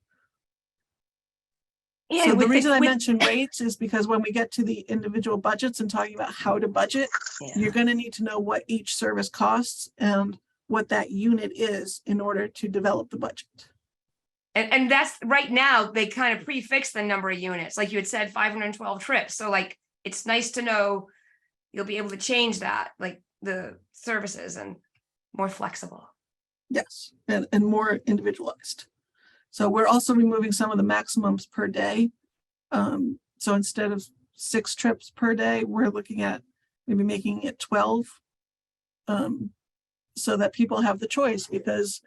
Yeah, So the reason I mentioned rates is because when we get to the individual budgets and talking about how to budget, you're going to need to know what each service costs and what that unit is in order to develop the budget. And that's right now, they kind of prefix the number of units, like you had said, 512 trips. So like, it's nice to know you'll be able to change that, like the services, and more flexible. Yes, and more individualized. So we're also removing some of the maximums per day. So instead of 6 trips per day, we're looking at maybe making it 12, so that people have the choice, because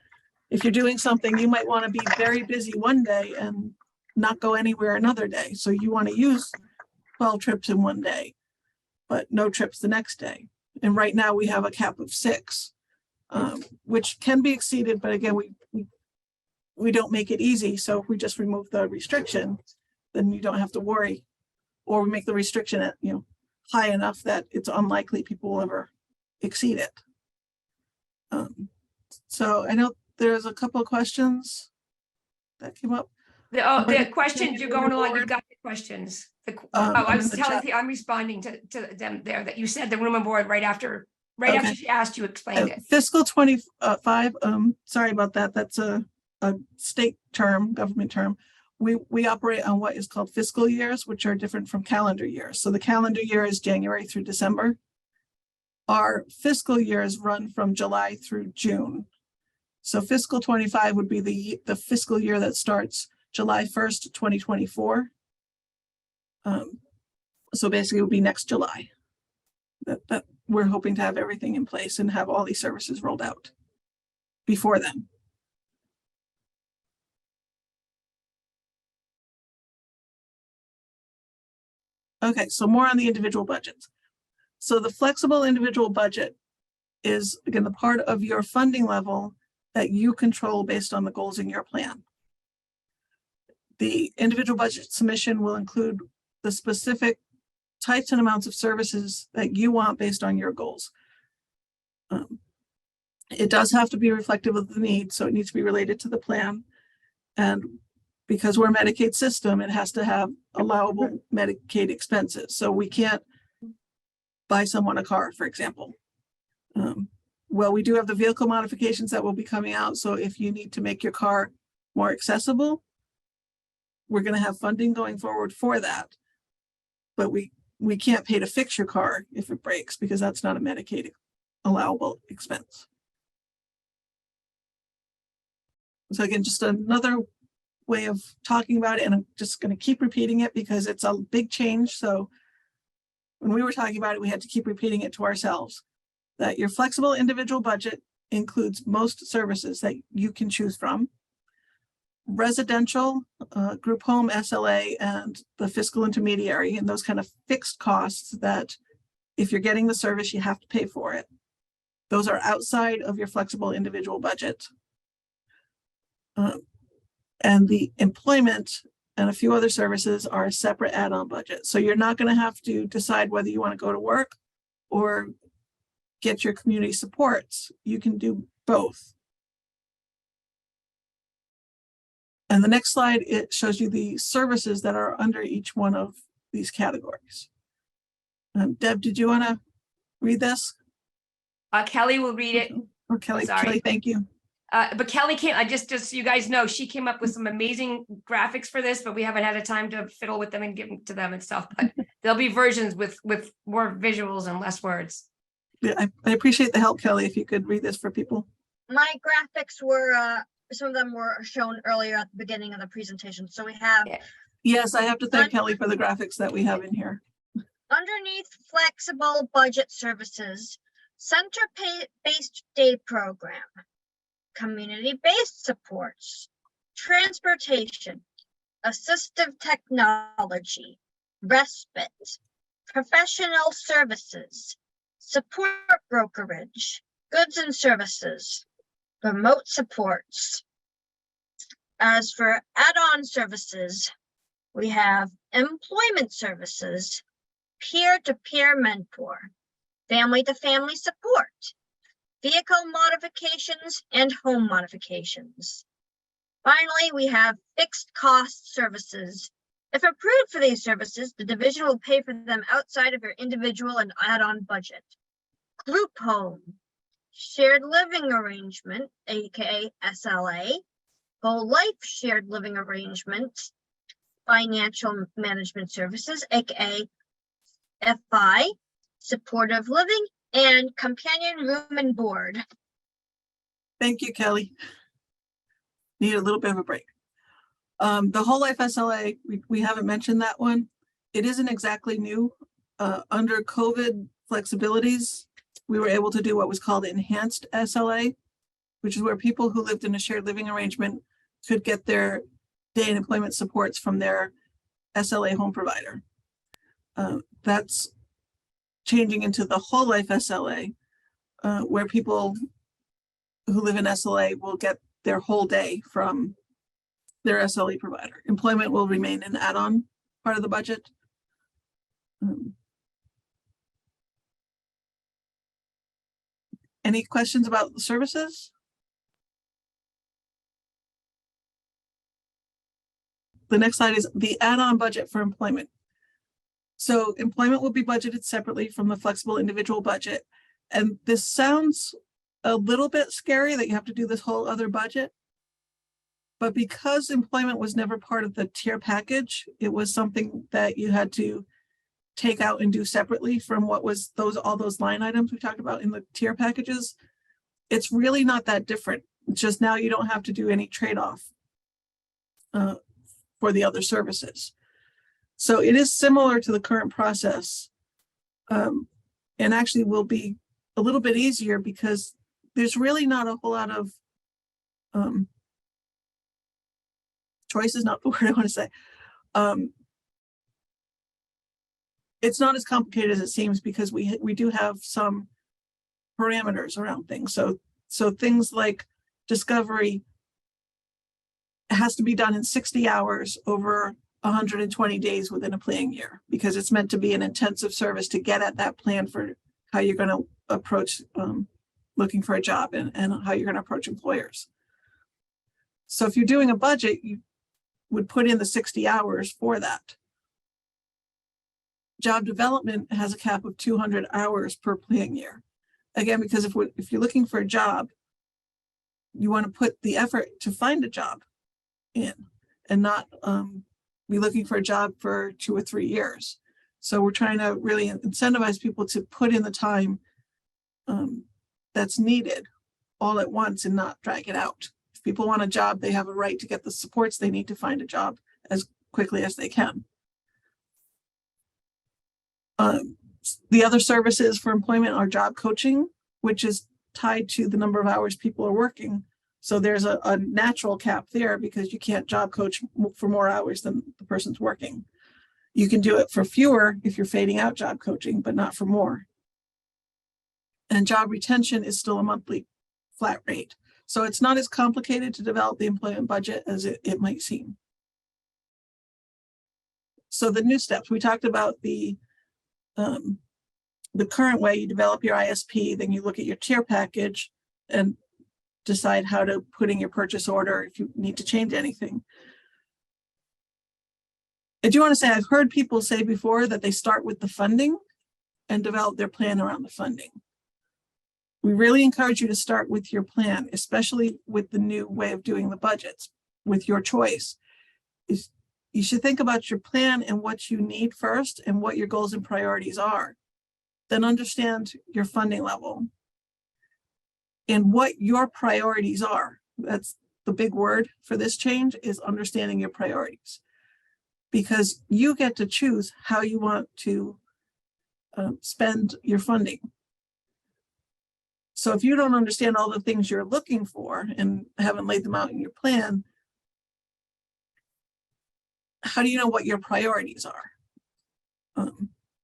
if you're doing something, you might want to be very busy one day and not go anywhere another day. So you want to use 12 trips in one day, but no trips the next day. And right now we have a cap of 6, which can be exceeded. But again, we don't make it easy. So if we just remove the restriction, then you don't have to worry. Or we make the restriction at, high enough that it's unlikely people will ever exceed it. So I know there's a couple of questions that came up. The questions you're going along, you've got the questions. I was telling you, I'm responding to them there that you said the room and board right after she asked, you explained it. Fiscal 25, sorry about that. That's a state term, government term. We operate on what is called fiscal years, which are different from calendar years. So the calendar year is January through December. Our fiscal years run from July through June. So fiscal 25 would be the fiscal year that starts July 1st, 2024. So basically it would be next July that we're hoping to have everything in place and have all these services rolled out before then. Okay, so more on the individual budgets. So the flexible individual budget is, again, the part of your funding level that you control based on the goals in your plan. The individual budget submission will include the specific types and amounts of services that you want based on your goals. It does have to be reflective of the need, so it needs to be related to the plan. And because we're a Medicaid system, it has to have allowable Medicaid expenses. So we can't buy someone a car, for example. Well, we do have the vehicle modifications that will be coming out. So if you need to make your car more accessible, we're going to have funding going forward for that. But we can't pay to fix your car if it breaks, because that's not a Medicaid allowable expense. So again, just another way of talking about it, and I'm just going to keep repeating it because it's a big change. So when we were talking about it, we had to keep repeating it to ourselves, that your flexible individual budget includes most services that you can choose from. Residential, group home, SLA, and the fiscal intermediary, and those kind of fixed costs that if you're getting the service, you have to pay for it. Those are outside of your flexible individual budget. And the employment and a few other services are a separate add-on budget. So you're not going to have to decide whether you want to go to work or get your community supports. You can do both. And the next slide, it shows you the services that are under each one of these categories. Deb, did you want to read this? Kelly will read it. Or Kelly, Sorry. Kelly, thank you. But Kelly can't, just so you guys know, she came up with some amazing graphics for this, but we haven't had a time to fiddle with them and give them to them and stuff. But there'll be versions with more visuals and less words. Yeah, I appreciate the help, Kelly, if you could read this for people. My graphics were, some of them were shown earlier at the beginning of the presentation. So we have Yeah. Yes, I have to thank Kelly for the graphics that we have in here. underneath flexible budget services, center-based day program, community-based supports, transportation, assistive technology, respite, professional services, support brokerage, goods and services, remote supports. As for add-on services, we have employment services, peer-to-peer mentor, family-to-family support, vehicle modifications, and home modifications. Finally, we have fixed cost services. If approved for these services, the division will pay for them outside of your individual and add-on budget. Group home, shared living arrangement, aka SLA, whole life shared living arrangement, financial management services, aka FI, supportive living, and companion room and board. Thank you, Kelly. Need a little bit of a break. The whole life SLA, we haven't mentioned that one. It isn't exactly new. Under COVID flexibilities, we were able to do what was called enhanced SLA, which is where people who lived in a shared living arrangement could get their day and employment supports from their SLA home provider. That's changing into the whole life SLA, where people who live in SLA will get their whole day from their SLE provider. Employment will remain an add-on part of the budget. Any questions about the services? The next slide is the add-on budget for employment. So employment will be budgeted separately from the flexible individual budget. And this sounds a little bit scary that you have to do this whole other budget. But because employment was never part of the tier package, it was something that you had to take out and do separately from what was all those line items we talked about in the tier packages. It's really not that different. It's just now you don't have to do any trade-off for the other services. So it is similar to the current process, and actually will be a little bit easier because there's really not a whole lot of choice is not the word I want to say. It's not as complicated as it seems because we do have some parameters around things. So things like discovery has to be done in 60 hours over 120 days within a plan year, because it's meant to be an intensive service to get at that plan for how you're going to approach looking for a job and how you're going to approach employers. So if you're doing a budget, you would put in the 60 hours for that. Job development has a cap of 200 hours per plan year. Again, because if you're looking for a job, you want to put the effort to find a job in and not be looking for a job for 2 or 3 years. So we're trying to really incentivize people to put in the time that's needed all at once and not drag it out. If people want a job, they have a right to get the supports they need to find a job as quickly as they can. The other services for employment are job coaching, which is tied to the number of hours people are working. So there's a natural cap there because you can't job coach for more hours than the person's working. You can do it for fewer if you're fading out job coaching, but not for more. And job retention is still a monthly flat rate. So it's not as complicated to develop the employment budget as it might seem. So the new steps, we talked about the current way you develop your ISP, then you look at your tier package and decide how to put in your purchase order if you need to change anything. I do want to say I've heard people say before that they start with the funding and develop their plan around the funding. we really encourage you to start with your plan, especially with the new way of doing the budgets, with your choice. Is you should think about your plan and what you need first and what your goals and priorities are. Then understand your funding level and what your priorities are. That's the big word for this change, is understanding your priorities. Because you get to choose how you want to spend your funding. So if you don't understand all the things you're looking for and haven't laid them out in your plan, how do you know what your priorities are?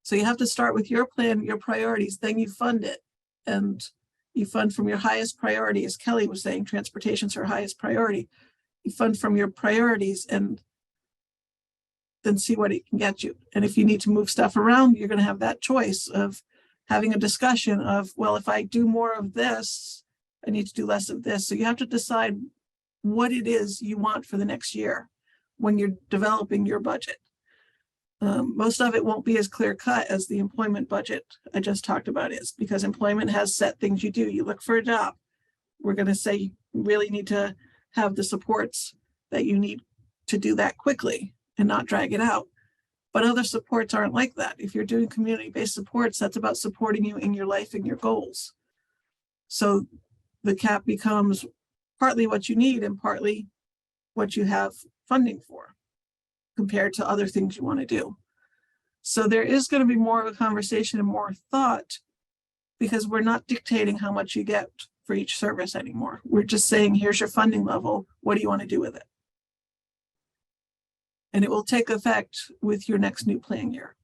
So you have to start with your plan, your priorities, then you fund it. And you fund from your highest priority, as Kelly was saying, transportation's her highest priority. You fund from your priorities and then see what it can get you. And if you need to move stuff around, you're going to have that choice of having a discussion of, well, if I do more of this, I need to do less of this. So you have to decide what it is you want for the next year when you're developing your budget. Most of it won't be as clear cut as the employment budget I just talked about is, because employment has set things you do. You look for a job. We're going to say you really need to have the supports that you need to do that quickly and not drag it out. But other supports aren't like that. If you're doing community-based supports, that's about supporting you in your life and your goals. So the cap becomes partly what you need and partly what you have funding for, compared to other things you want to do. So there is going to be more of a conversation and more thought, because we're not dictating how much you get for each service anymore. We're just saying, here's your funding level. What do you want to do with it? And it will take effect with your next new plan year.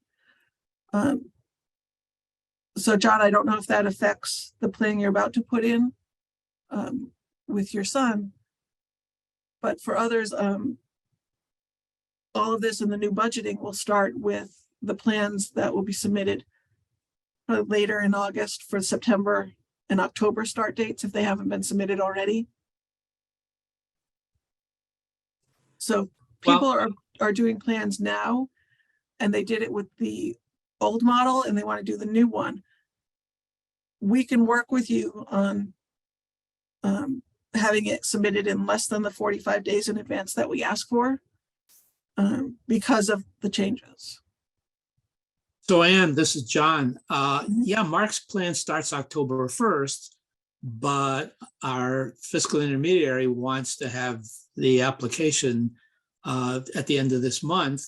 So John, I don't know if that affects the plan you're about to put in with your son, but for others, all of this in the new budgeting will start with the plans that will be submitted later in August for September and October start dates, if they haven't been submitted already. So people are doing plans now, and they did it with the old model and they want to do the new one. We can work with you on having it submitted in less than the 45 days in advance that we ask for, because of the changes. So Ann, this is John. Yeah, Mark's plan starts October 1st, but our fiscal intermediary wants to have the application at the end of this month.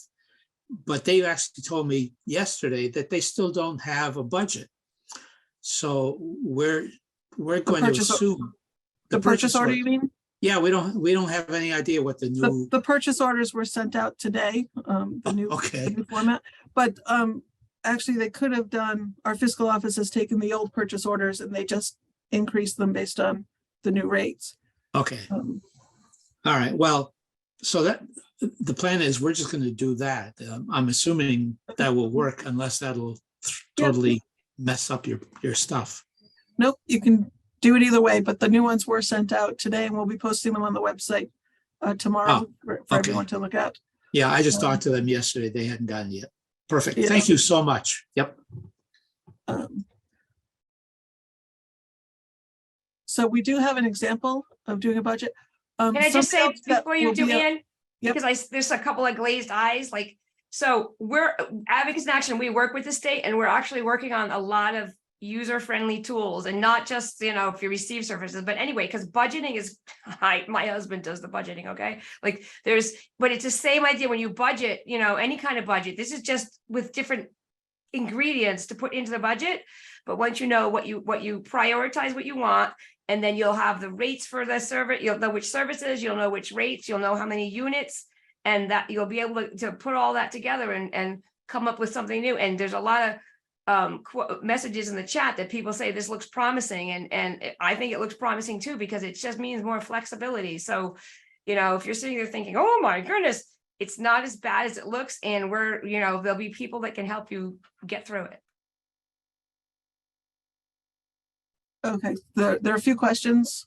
But they actually told me yesterday that they still don't have a budget. So we're going to assume the purchase order, you mean? Yeah, we don't have any idea what the new the purchase orders were sent out today, the new format. But actually they could have done, our fiscal office has taken the old purchase orders and they just increased them based on the new rates. Okay. All right. Well, so that the plan is we're just going to do that. I'm assuming that will work, unless that'll totally mess up your stuff. Nope, you can do it either way, but the new ones were sent out today and we'll be posting them on the website tomorrow for everyone to look at. Yeah, I just talked to them yesterday. They hadn't gotten yet. Perfect. Yeah. Thank you so much. Yep. So we do have an example of doing a budget. Can I just say before you do, Ann, yep. because there's a couple of glazed eyes, like, so we're Advocates in Action, we work with the state and we're actually working on a lot of user-friendly tools, and not just, if you receive services, but anyway, because budgeting is, my husband does the budgeting, okay? Like but it's the same idea when you budget, any kind of budget. This is just with different ingredients to put into the budget. But once you know what you prioritize, what you want, and then you'll have the rates for the service, you'll know which services, you'll know which rates, you'll know how many units, and that you'll be able to put all that together and come up with something new. And there's a lot of messages in the chat that people say this looks promising, and I think it looks promising too, because it just means more flexibility. So, if you're sitting there thinking, oh my goodness, it's not as bad as it looks, and there'll be people that can help you get through it. Okay, there are a few questions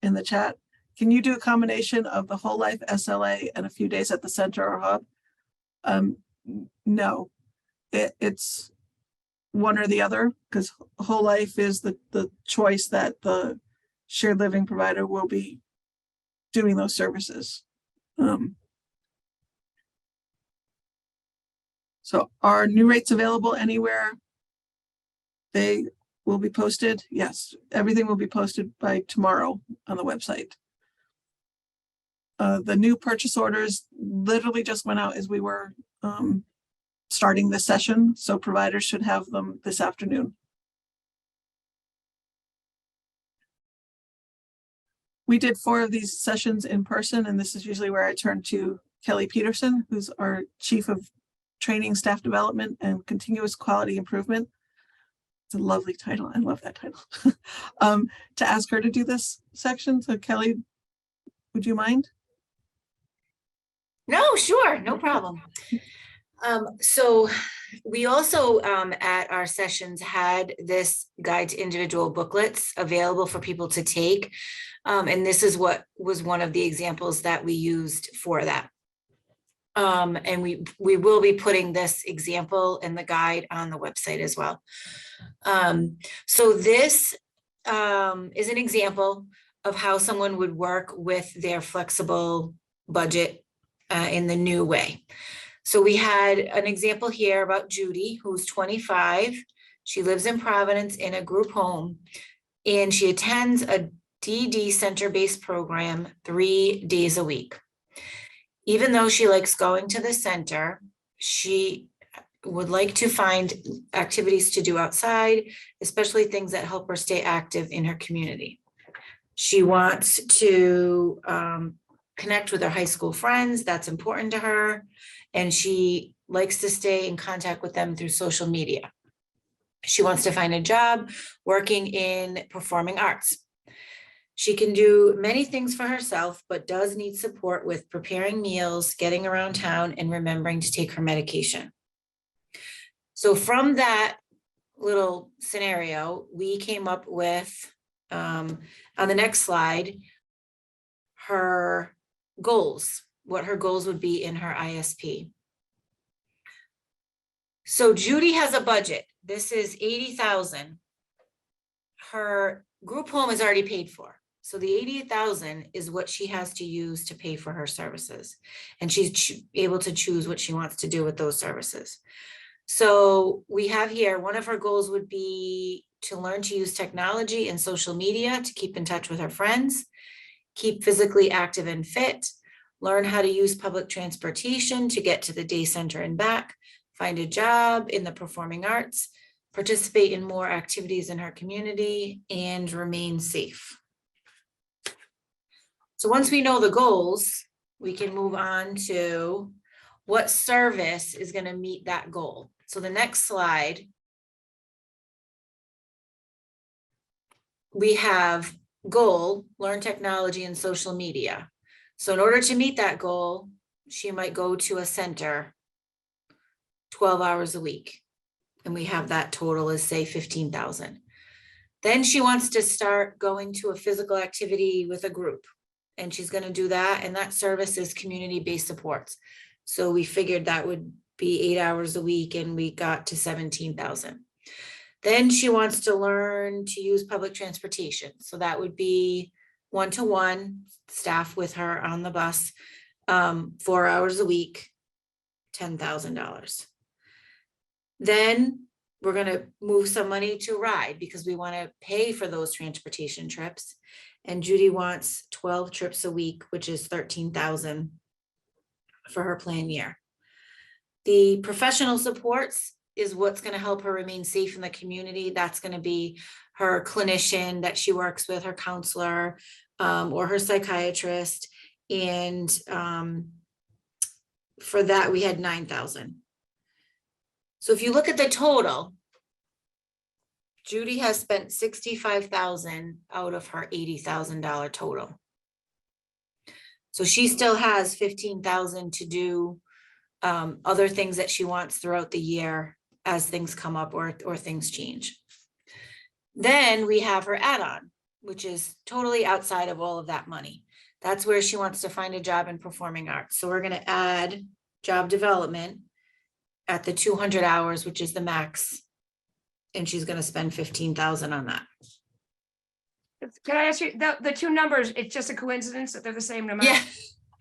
in the chat. Can you do a combination of the whole life SLA and a few days at the center or hub? No, one or the other, because whole life is the choice that the shared living provider will be doing those services. So are new rates available anywhere? They will be posted. Yes, everything will be posted by tomorrow on the website. The new purchase orders literally just went out as we were starting this session, so providers should have them this afternoon. We did 4 of these sessions in person, and this is usually where I turn to Kelly Petersen, who's our Chief of Training, Staff Development, and Continuous Quality Improvement. It's a lovely title. I love that title. To ask her to do this section. So Kelly, would you mind? No, sure, no problem. So we also at our sessions had this guide to individual booklets available for people to take. And this is what was one of the examples that we used for that. And we will be putting this example in the guide on the website as well. So this is an example of how someone would work with their flexible budget in the new way. So we had an example here about Judy, who's 25. She lives in Providence in a group home, and she attends a DD center-based program 3 days a week. Even though she likes going to the center, she would like to find activities to do outside, especially things that help her stay active in her community. She wants to connect with her high school friends. That's important to her. And she likes to stay in contact with them through social media. She wants to find a job working in performing arts. She can do many things for herself, but does need support with preparing meals, getting around town, and remembering to take her medication. So from that little scenario, we came up with, on the next slide, her goals, what her goals would be in her ISP. So Judy has a budget. This is $80,000. Her group home is already paid for. So the $88,000 is what she has to use to pay for her services. And she's able to choose what she wants to do with those services. So we have here, one of her goals would be to learn to use technology and social media to keep in touch with her friends, keep physically active and fit, learn how to use public transportation to get to the day center and back, find a job in the performing arts, participate in more activities in her community, and remain safe. So once we know the goals, we can move on to what service is going to meet that goal. So the next slide, we have goal, learn technology and social media. So in order to meet that goal, she might go to a center 12 hours a week. And we have that total as say 15,000. Then she wants to start going to a physical activity with a group. And she's going to do that. And that service is community-based supports. So we figured that would be 8 hours a week, and we got to 17,000. Then she wants to learn to use public transportation. So that would be one-to-one staff with her on the bus, 4 hours a week, $10,000. Then we're going to move some money to ride because we want to pay for those transportation trips. And Judy wants 12 trips a week, which is 13,000 for her plan year. The professional supports is what's going to help her remain safe in the community. That's going to be her clinician that she works with, her counselor, or her psychiatrist. And for that, we had 9,000. So if you look at the total, Judy has spent 65,000 out of her $80,000 total. So she still has 15,000 to do other things that she wants throughout the year as things come up or things change. Then we have her add-on, which is totally outside of all of that money. That's where she wants to find a job in performing arts. So we're going to add job development at the 200 hours, which is the max and she's gonna spend 15,000 on that. Can I ask you, the two numbers, it's just a coincidence that they're the same number? Yeah,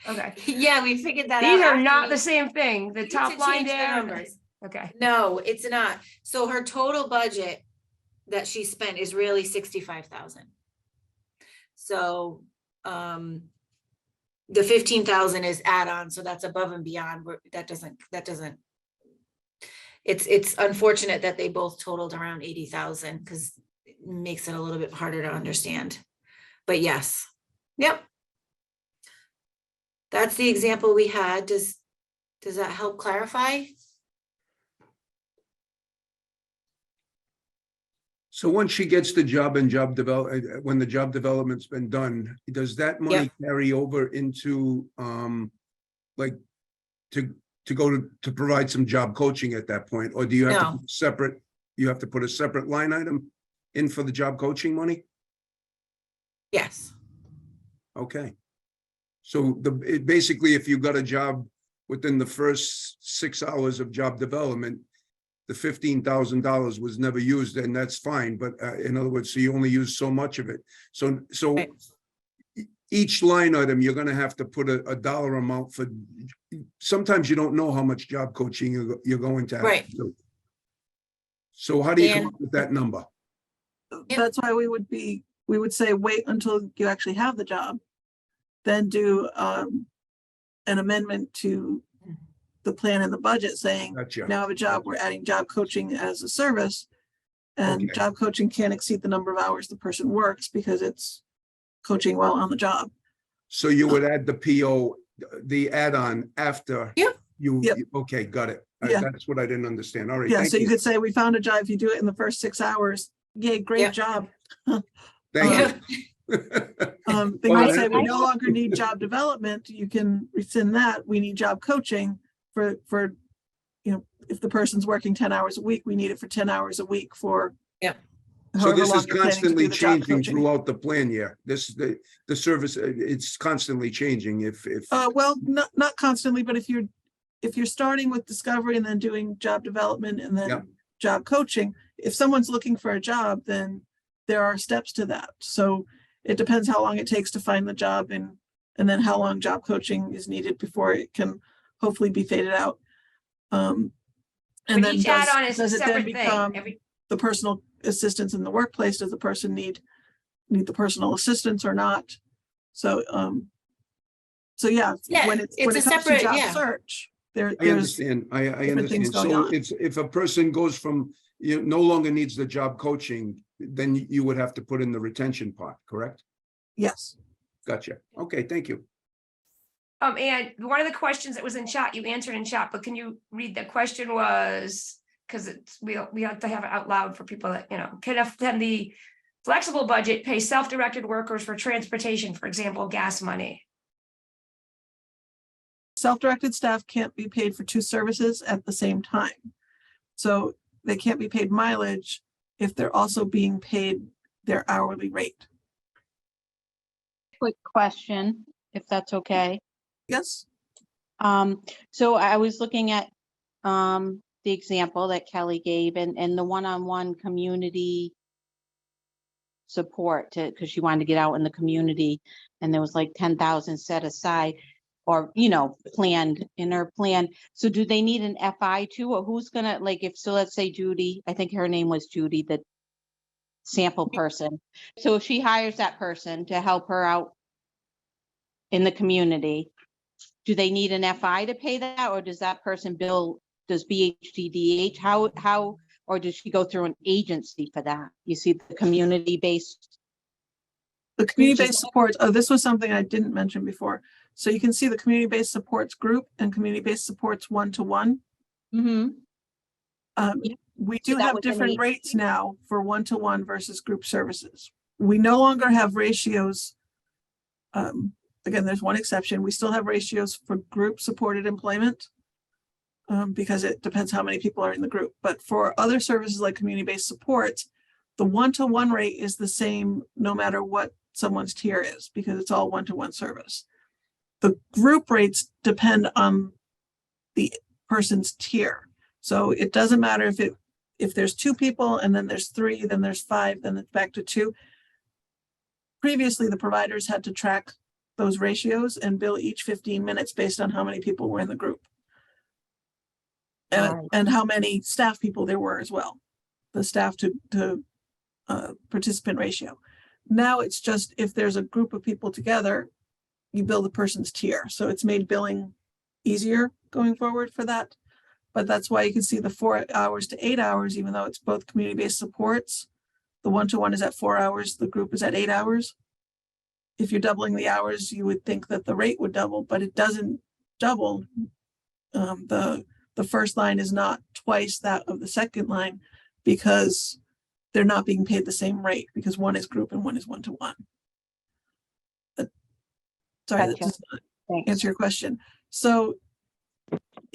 Okay. yeah, we figured that out. These are after not we the same thing. The need top to line change the there. numbers. Okay. No, it's not. So her total budget that she spent is really 65,000. So, the 15,000 is add-on, so that's above and beyond. That doesn't, it's unfortunate that they both totaled around 80,000 because it makes it a little bit harder to understand. But yes, yep. That's the example we had. Does that help clarify? So once she gets the job and when the job development's been done, does that money carry over into, like, to go to provide some job coaching at that point? Or do you have to put separate, you have to put a separate line item in for the job coaching money? Yes. Okay. So basically, if you got a job within the first 6 hours of job development, the $15,000 was never used, and that's fine. But in other words, so you only use so much of it. So Right. each line item, you're going to have to put a dollar amount for. Sometimes you don't know how much job coaching you're going to have Right. to do. So how do you come And- up with that number? That's why we would say, wait until you actually have the job, then do an amendment to the plan and the budget saying, Gotcha. now have a job, we're adding job coaching as a service. And Okay. job coaching can't exceed the number of hours the person works because it's coaching while on the job. So you would add the PO, the add-on after. Yep. Yep. Okay, got it. Yeah. That's what I didn't understand. All right. Yeah, thank so you could say, we found a job, if you do it in the first 6 hours, yay, great Yeah. job. Thank you. Then Well, you say, we I- no longer need job development, you can rescind that, we need job coaching for, if the person's working 10 hours a week, we need it for 10 hours a week for. Yeah. So however this long is you're planning to do constantly the job changing coaching. throughout the plan year. The service, it's constantly changing if. Well, not constantly, but if you're starting with discovery and then doing job development and then Yep. job coaching, if someone's looking for a job, then there are steps to that. So it depends how long it takes to find the job and then how long job coaching is needed before it can hopefully be faded out. And But then each add-on is a does it then separate become thing. the personal assistance in the workplace? Does the person need the personal assistance or not? So, yeah, Yeah, when it's it a comes to separate- job yeah. search, I there's, understand. I different things understand. going So on. it's, if a person goes from, no longer needs the job coaching, then you would have to put in the retention part, correct? yes. Gotcha. Okay, thank you. And one of the questions that was in chat, you answered in chat, but can you read, the question was, because we have to have it out loud for people that, can the flexible budget pay self-directed workers for transportation, for example, gas money? Self-directed staff can't be paid for two services at the same time. So they can't be paid mileage if they're also being paid their hourly rate. Quick question, if that's okay. Yes, So I was looking at the example that Kelly gave and the one-on-one community support because she wanted to get out in the community, and there was like 10,000 set aside or planned in her plan. So do they need an FI too, or who's gonna, let's say Judy, I think her name was Judy, the sample person. So if she hires that person to help her out in the community, do they need an FI to pay that, or does that person does BHDDH, how, or does she go through an agency for that? You see the community-based. the community-based supports, this was something I didn't mention before. So you can see the community-based supports group and community-based supports one-to-one. Mm-hmm. We So do that have was an different rates now for one-to-one versus group services. We no longer have ratios. Again, there's one exception. We still have ratios for group supported employment because it depends how many people are in the group. But for other services like community-based supports, the one-to-one rate is the same no matter what someone's tier is because it's all one-to-one service. The group rates depend on the person's tier. So it doesn't matter if if there's 2 people and then there's 3, then there's 5, then it's back to 2. Previously, the providers had to track those ratios and bill each 15 minutes based on how many people were in the group. And how many staff people there were as well, the staff to participant ratio. Now it's just if there's a group of people together, you bill the person's tier. So it's made billing easier going forward for that. But that's why you can see the 4 hours to 8 hours, even though it's both community-based supports. The 1-to-1 is at 4 hours, the group is at 8 hours. If you're doubling the hours, you would think that the rate would double, but it doesn't double. The first line is not twice that of the second line because they're not being paid the same rate because one is group and one is 1-to-1. Sorry, that Gotcha. does not Thanks. answer your question. So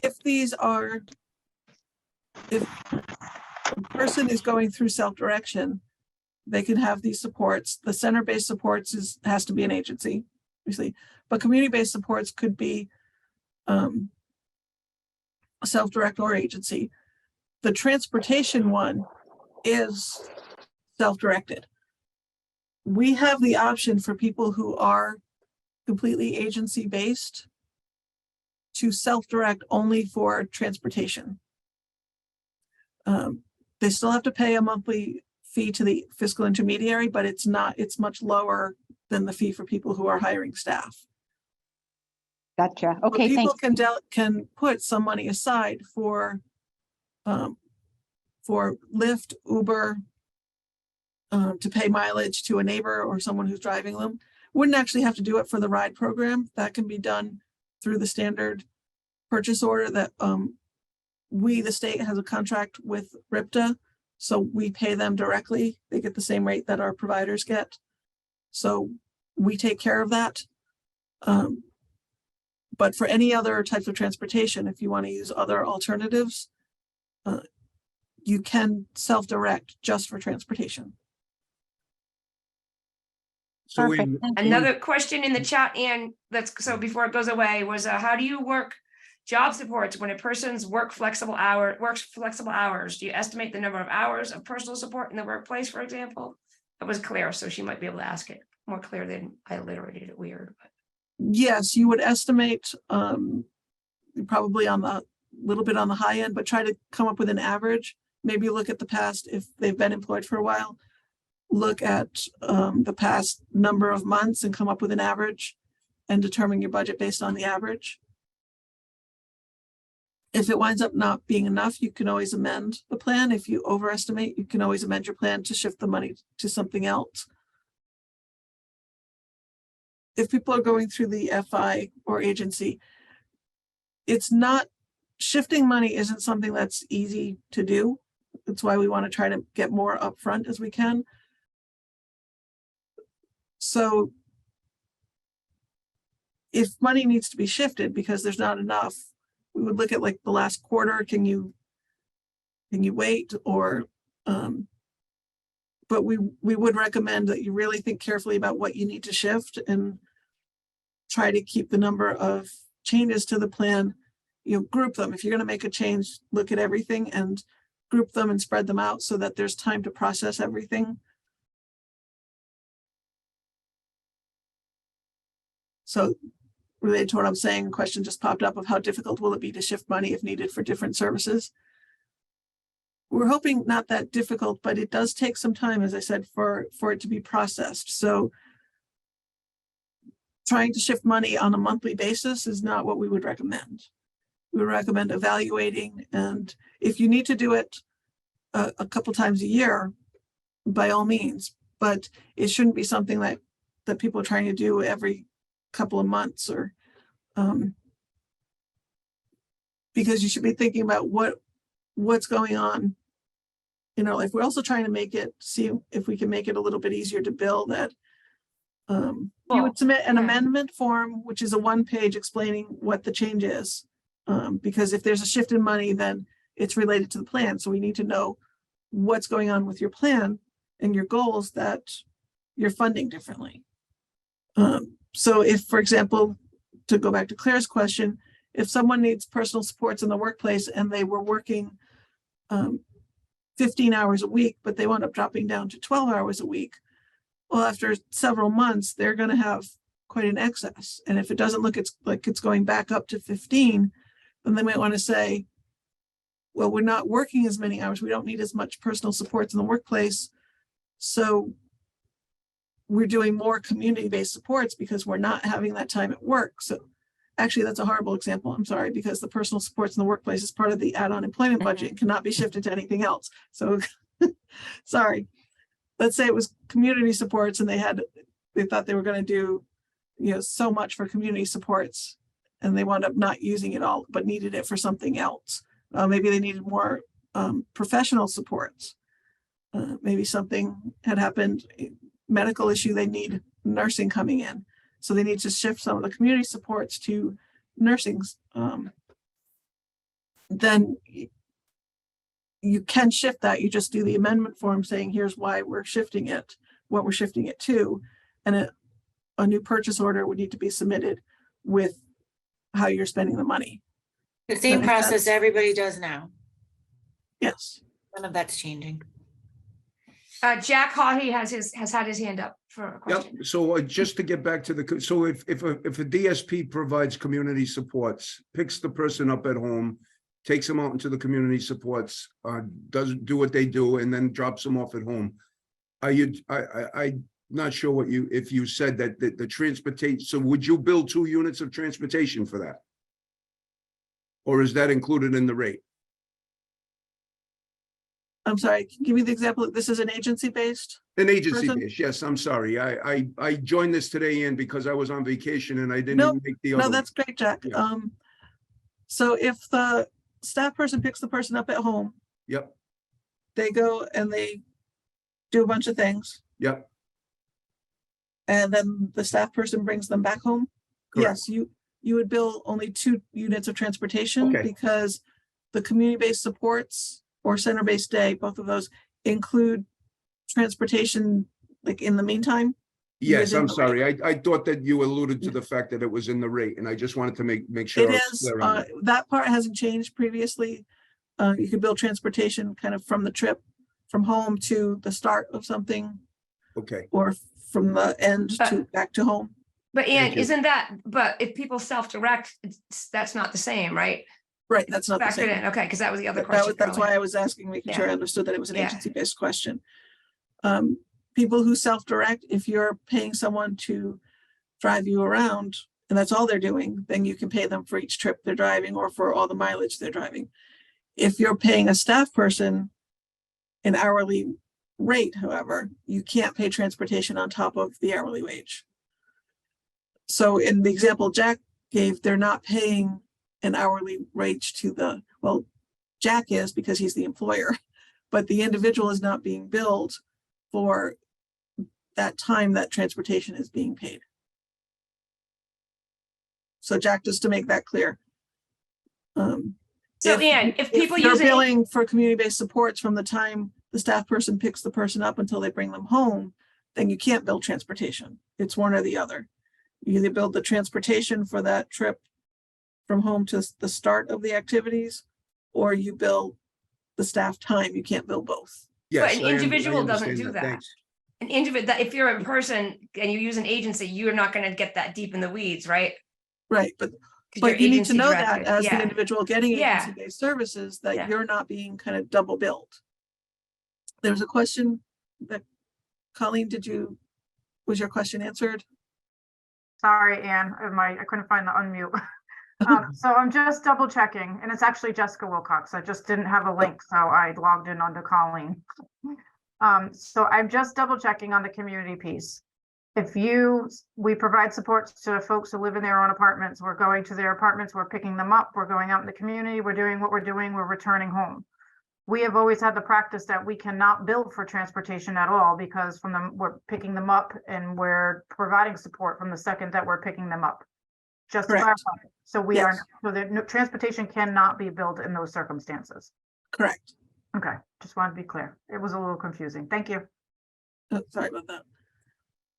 if a person is going through self-direction, they can have these supports. The center-based supports has to be an agency, obviously, but community-based supports could be self-direct or agency. The transportation one is self-directed. We have the option for people who are completely agency-based to self-direct only for transportation. They still have to pay a monthly fee to the fiscal intermediary, but it's much lower than the fee for people who are hiring staff. Gotcha. But Okay, people thanks. can put some money aside for Lyft, Uber, to pay mileage to a neighbor or someone who's driving them. Wouldn't actually have to do it for the ride program. That can be done through the standard purchase order that the state has a contract with RIPTA, so we pay them directly. They get the same rate that our providers get. So we take care of that. But for any other types of transportation, if you want to use other alternatives, you can self-direct just for transportation. So we, Perfect. Thank you. Another question in the chat, and so before it goes away, was how do you work job supports when a person's works flexible hours? Do you estimate the number of hours of personal support in the workplace, for example? That was clear, so she might be able to ask it more clear than I alliterated it weird. But. Yes, you would estimate probably on the little bit on the high end, but try to come up with an average. Maybe look at the past if they've been employed for a while. Look at the past number of months and come up with an average and determine your budget based on the average. If it winds up not being enough, you can always amend the plan. If you overestimate, you can always amend your plan to shift the money to something else. If people are going through the FI or agency, it's not, shifting money isn't something that's easy to do. That's why we want to try to get more upfront as we can. So if money needs to be shifted because there's not enough, we would look at like the last quarter. Can you wait? Or but we would recommend that you really think carefully about what you need to shift and try to keep the number of changes to the plan, group them. If you're going to make a change, look at everything and group them and spread them out so that there's time to process everything. So related to what I'm saying, a question just popped up of how difficult will it be to shift money if needed for different services? We're hoping not that difficult, but it does take some time, as I said, for it to be processed. So trying to shift money on a monthly basis is not what we would recommend. We would recommend evaluating, and if you need to do it a couple times a year, by all means, but it shouldn't be something that people are trying to do every couple of months, or because you should be thinking about what's going on. If we're also trying to see if we can make it a little bit easier to bill that. You would submit an amendment form, which is a 1-page explaining what the change is. Because if there's a shift in money, then it's related to the plan. So we need to know what's going on with your plan and your goals that you're funding differently. So if, for example, to go back to Claire's question, if someone needs personal supports in the workplace and they were working 15 hours a week, but they wound up dropping down to 12 hours a week. Well, after several months, they're going to have quite an excess. And if it doesn't look like it's going back up to 15, then they might want to say, well, we're not working as many hours. We don't need as much personal supports in the workplace. So we're doing more community-based supports because we're not having that time at work. So actually, that's a horrible example. I'm sorry, because the personal supports in the workplace is part of the add-on employment budget and cannot be shifted to anything else. So sorry. Let's say it was community supports and they thought they were going to do, so much for community supports and they wound up not using it all, but needed it for something else. Maybe they needed more professional supports. Maybe something had happened, medical issue, they need nursing coming in. So they need to shift some of the community supports to nursing. Then you can shift that. You just do the amendment form saying, here's why we're shifting it, what we're shifting it to. And a new purchase order would need to be submitted with how you're spending the money. The same process everybody does now. Yes. None of that's changing. Jack Hawley has had his hand up for a question. Yep. So just to get back to so if a DSP provides community supports, picks the person up at home, takes them out into the community supports, doesn't do what they do, and then drops them off at home. I'm not sure if you said that the transportation. So would you bill 2 units of transportation for that, or is that included in the rate? I'm sorry, can you give me the example? This is an agency-based? An agency-based, yes, I'm sorry. I joined this today in because I was on vacation and I didn't even make the other. No, that's great, Jack. Yeah. So if the staff person picks the person up at home. Yep. They go and they do a bunch of things. Yep. And then the staff person brings them back home. Correct. Yes, you would bill only 2 units of transportation because the community-based supports or center-based day, both of those include transportation like in the meantime. Yes, I'm sorry. I thought that you alluded to the fact that it was in the rate, and I just wanted to make sure. It is, that part hasn't changed previously. You could bill transportation kind of from the trip from home to the start of something. Okay. Or from the end to back to home. But Ann, but if people self-direct, that's not the same, right? Right, that's not the Factored same. in, okay, because that was the other question. That's why I was asking, making sure I understood that it was an Yeah. agency-based question. People who self-direct, if you're paying someone to drive you around and that's all they're doing, then you can pay them for each trip they're driving or for all the mileage they're driving. If you're paying a staff person an hourly rate, however, you can't pay transportation on top of the hourly wage. So in the example Jack gave, they're not paying an hourly rate to Jack is because he's the employer, but the individual is not being billed for that time that transportation is being paid. So Jack, just to make that clear. So Ann, if people you're use billing for community-based supports from the time the staff person picks the person up until they bring them home, then you can't bill transportation. It's one or the other. You either bill the transportation for that trip from home to the start of the activities, or you bill the staff time. You can't bill both. Yes, But an individual doesn't do that. Thanks. An individual, that if you're in person and you use an agency, you're not going to get that deep in the weeds, right? Right, but you're you need to know that agency-directed. as Yeah. the individual getting Yeah. agency-based services, that Yeah. you're not being kind of double billed. There was a question that, Colleen, was your question answered? Sorry, Ann, I couldn't find the unmute. So I'm just double checking, and it's actually Jessica Wilcox. I just didn't have a link, so I logged in under Colleen. So I'm just double checking on the community piece. We provide supports to folks who live in their own apartments. We're going to their apartments, we're picking them up, we're going out in the community, we're doing what we're doing, we're returning home. We have always had the practice that we cannot bill for transportation at all because we're picking them up and we're providing support from the second that we're picking them up. Just to Correct. clarify. So transportation cannot be billed in those circumstances. Correct. Okay, just wanted to be clear. It was a little confusing. Thank you. Sorry about that.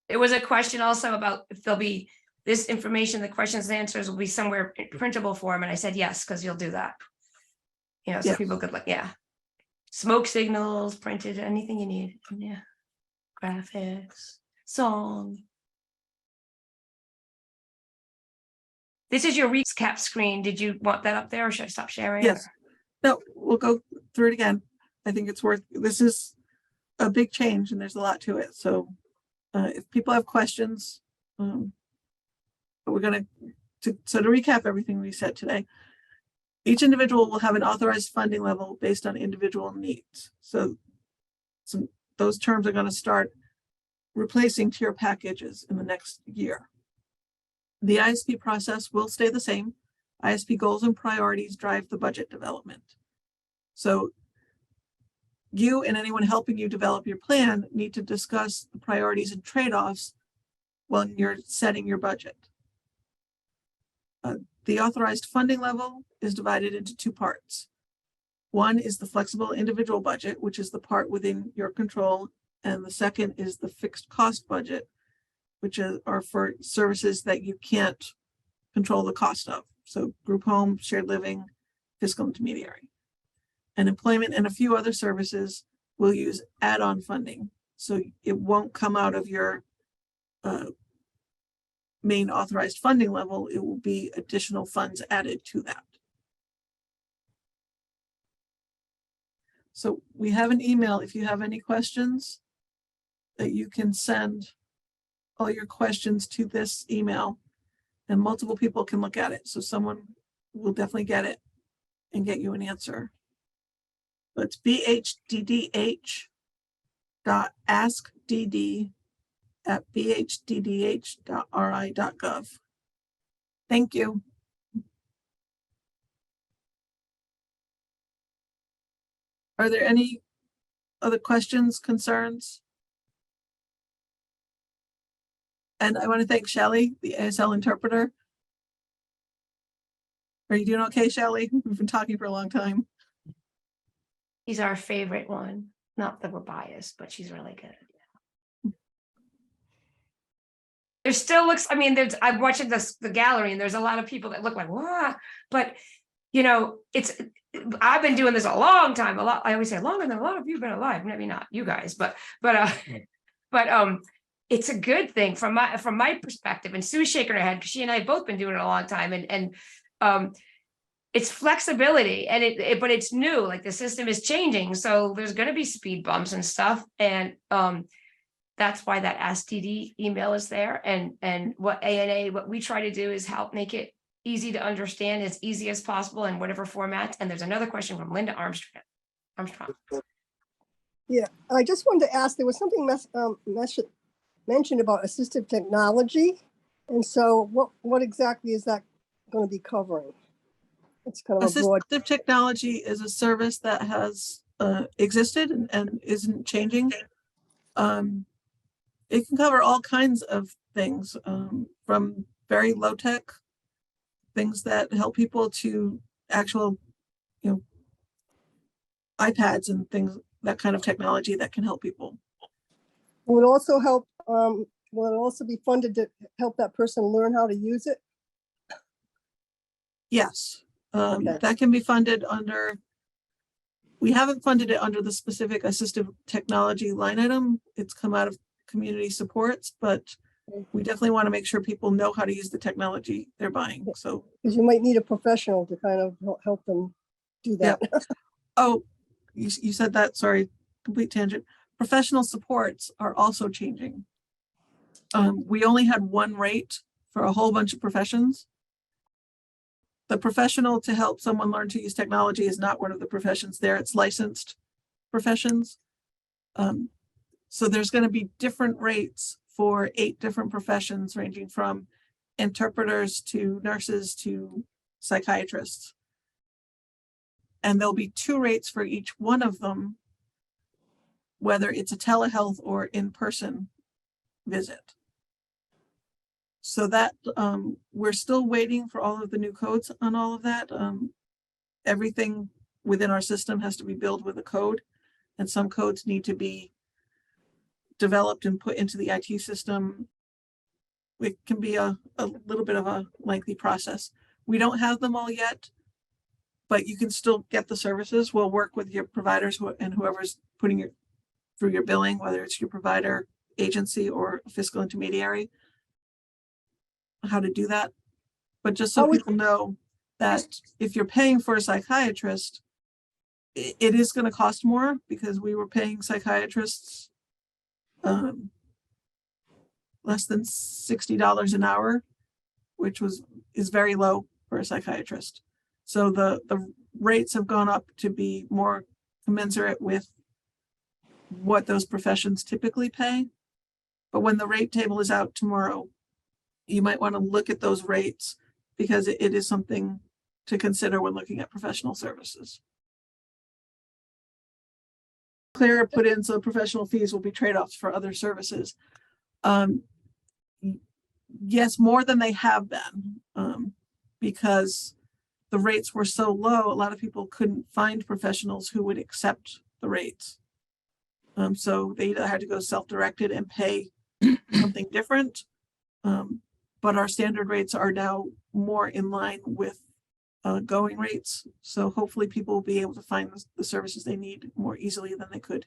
There was a question also about if there'll be this information, the questions and answers will be somewhere in printable form. And I said, yes, because you'll do that. So Yes. people could smoke signals, printed, anything you need. Yeah. Graphics, song. This is your recap screen. Did you want that up there or should I stop sharing? Yes. No, we'll go through it again. I think it's worth, this is a big change and there's a lot to it. So if people have questions, we're going to recap everything we said today. Each individual will have an authorized funding level based on individual needs. So those terms are going to start replacing tier packages in the next year. The ISP process will stay the same. ISP goals and priorities drive the budget development. So you and anyone helping you develop your plan need to discuss the priorities and trade-offs when you're setting your budget. The authorized funding level is divided into two parts. One is the flexible individual budget, which is the part within your control, and the second is the fixed cost budget, which are for services that you can't control the cost of. So group home, shared living, fiscal intermediary. And employment and a few other services will use add-on funding. So it won't come out of your main authorized funding level. It will be additional funds added to that. So we have an email. If you have any questions, that you can send all your questions to this email and multiple people can look at it. So someone will definitely get it and get you an answer. So it's bhddh.askdd@bhddh.ri.gov. Thank you. Are there any other questions, concerns? And I want to thank Shelley, the ASL interpreter. Are you doing okay, Shelley? We've been talking for a long time. She's our favorite one. Not that we're biased, but she's really good. There still looks, I mean, I'm watching the gallery and there's a lot of people that look like, wow, but you know, I've been doing this a long time, I always say longer than a lot of you have been alive, maybe not you guys, but it's a good thing from my perspective. And Sue's shaking her head because she and I have both been doing it a long time, and it's flexibility, and but it's new, like the system is changing, so there's going to be speed bumps and stuff, and that's why that Ask DD email is there, and what ANA, what we try to do is help make it easy to understand, as easy as possible in whatever format. And there's another question from Linda Armstrong. Yeah, I just wanted to ask, there was something mentioned about assistive technology. And so what exactly is that going to be covering? It's kind of a broad. Assistive technology is a service that has existed and isn't changing. It can cover all kinds of things, from very low tech things that help people to actual, iPads and things, that kind of technology that can help people. Will it also help, will it also be funded to help that person learn how to use it? Yes, Okay. that can be funded under, we haven't funded it under the specific assistive technology line item. It's come out of community supports, but we definitely want to make sure people know how to use the technology they're buying. So, because you might need a professional to kind of help them do that. Yeah. Oh, you said that, sorry, complete tangent. Professional supports are also changing. We only had one rate for a whole bunch of professions. The professional to help someone learn to use technology is not one of the professions there. It's licensed professions. So there's going to be different rates for 8 different professions, ranging from interpreters to nurses to psychiatrists. And there'll be 2 rates for each one of them, whether it's a telehealth or in-person visit. So that we're still waiting for all of the new codes on all of that. Everything within our system has to be billed with a code, and some codes need to be developed and put into the IT system. It can be a little bit of a lengthy process. We don't have them all yet. but you can still get the services. We'll work with your providers and whoever's putting your through your billing, whether it's your provider, agency, or a fiscal intermediary, how to do that. But just so people know that if you're paying for a psychiatrist, it is going to cost more, because we were paying psychiatrists less than $60 an hour, which is very low for a psychiatrist. So the rates have gone up to be more commensurate with what those professions typically pay. But when the rate table is out tomorrow, you might want to look at those rates, because it is something to consider when looking at professional services. LeClerc put in, so professional fees will be trade-offs for other services. Yes, more than they have been, because the rates were so low, a lot of people couldn't find professionals who would accept the rates. So they either had to go self-directed and pay something different. But our standard rates are now more in line with going rates. So hopefully people will be able to find the services they need more easily than they could.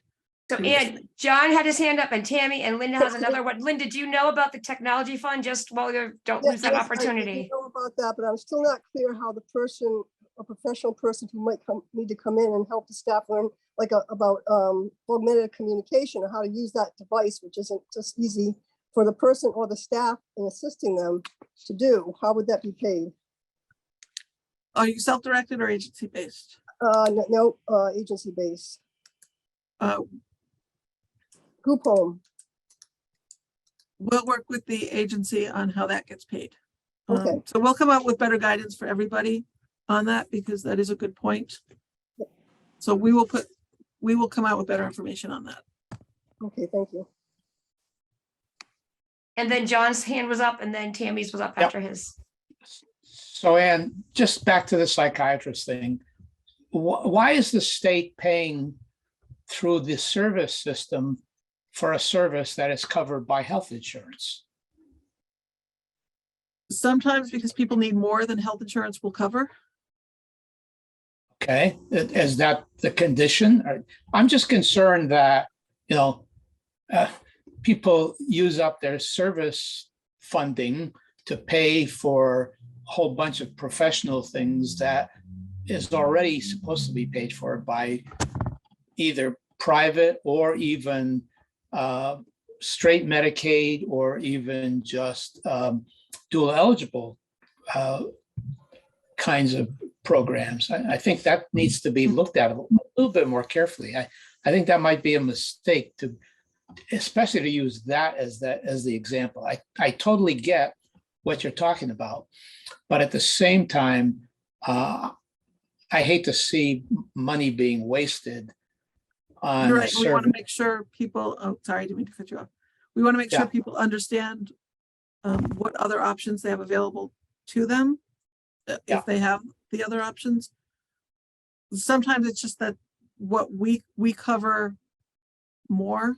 So, and John had his hand up, and Tammy and Linda has another one. Linda, do you know about the technology fund? Just while you don't lose that Yes, opportunity. I know about that, but I'm still not clear how the person, a professional person who might need to come in and help the staff learn, like about augmented communication, or how to use that device, which isn't just easy for the person or the staff in assisting them to do. How would that be paid? Are you self-directed or agency-based? No, agency-based. Group home. We'll work with the agency on how that gets paid. Okay. So we'll come up with better guidance for everybody on that, because that is a good point. So we will come out with better information on that. Okay, thank you. And then John's hand was up, and then Tammy's was up after his. So Ann, just back to the psychiatrist thing. Why is the state paying through the service system for a service that is covered by health insurance? Sometimes because people need more than health insurance will cover. Okay, is that the condition? I'm just concerned that, people use up their service funding to pay for a whole bunch of professional things that is already supposed to be paid for by either private or even straight Medicaid, or even just dual eligible kinds of programs. I think that needs to be looked at a little bit more carefully. I think that might be a mistake, especially to use that as the example. I totally get what you're talking about, but at the same time, I hate to see money being wasted on You're right. We want to make sure people, oh, sorry, I didn't mean to cut you off. We want to make sure people understand what other options they have available to them, if they have the other options. Sometimes it's just that what we cover more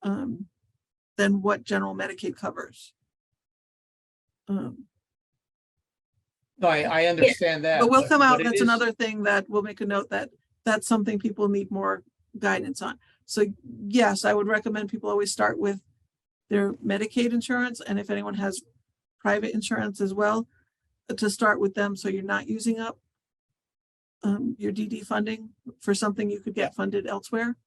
than what general Medicaid covers. No, I understand that. But we'll come out, but that's another thing that we'll make a note that that's something people need more guidance on. So yes, I would recommend people always start with their Medicaid insurance, and if anyone has private insurance as well, to start with them, so you're not using up your DD funding for something you could get funded elsewhere.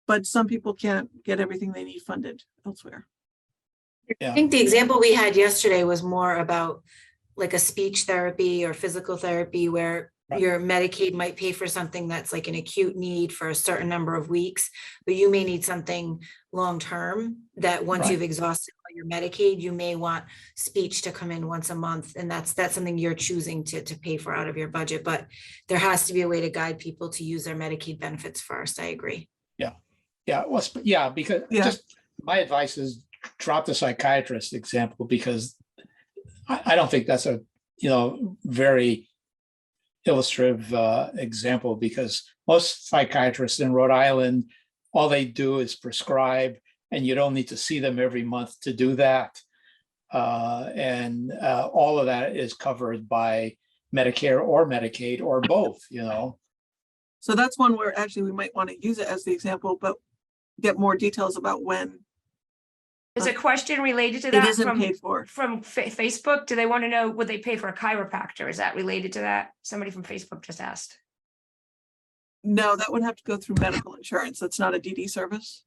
But some people can't get everything they need funded elsewhere. I think the example we had yesterday was more about like a speech therapy or physical therapy, where your Medicaid might pay for something that's like an acute need for a certain number of weeks, but you may need something long-term that once you've exhausted all your Medicaid, you may want speech to come in once a month. And that's something you're choosing to pay for out of your budget. But there has to be a way to guide people to use their Medicaid benefits first. I agree. Because just my advice is drop the psychiatrist example, because I don't think that's a very illustrative example, because most psychiatrists in Rhode Island, all they do is prescribe, and you don't need to see them every month to do that. And all of that is covered by Medicare or Medicaid or both, you know? So that's one where actually we might want to use it as the example, but get more details about when There's a question related to it that isn't from, paid for. Facebook. Do they want to know, would they pay for a chiropractor? Is that related to that? Somebody from Facebook just asked. No, that would have to go through medical insurance. That's not a DD service.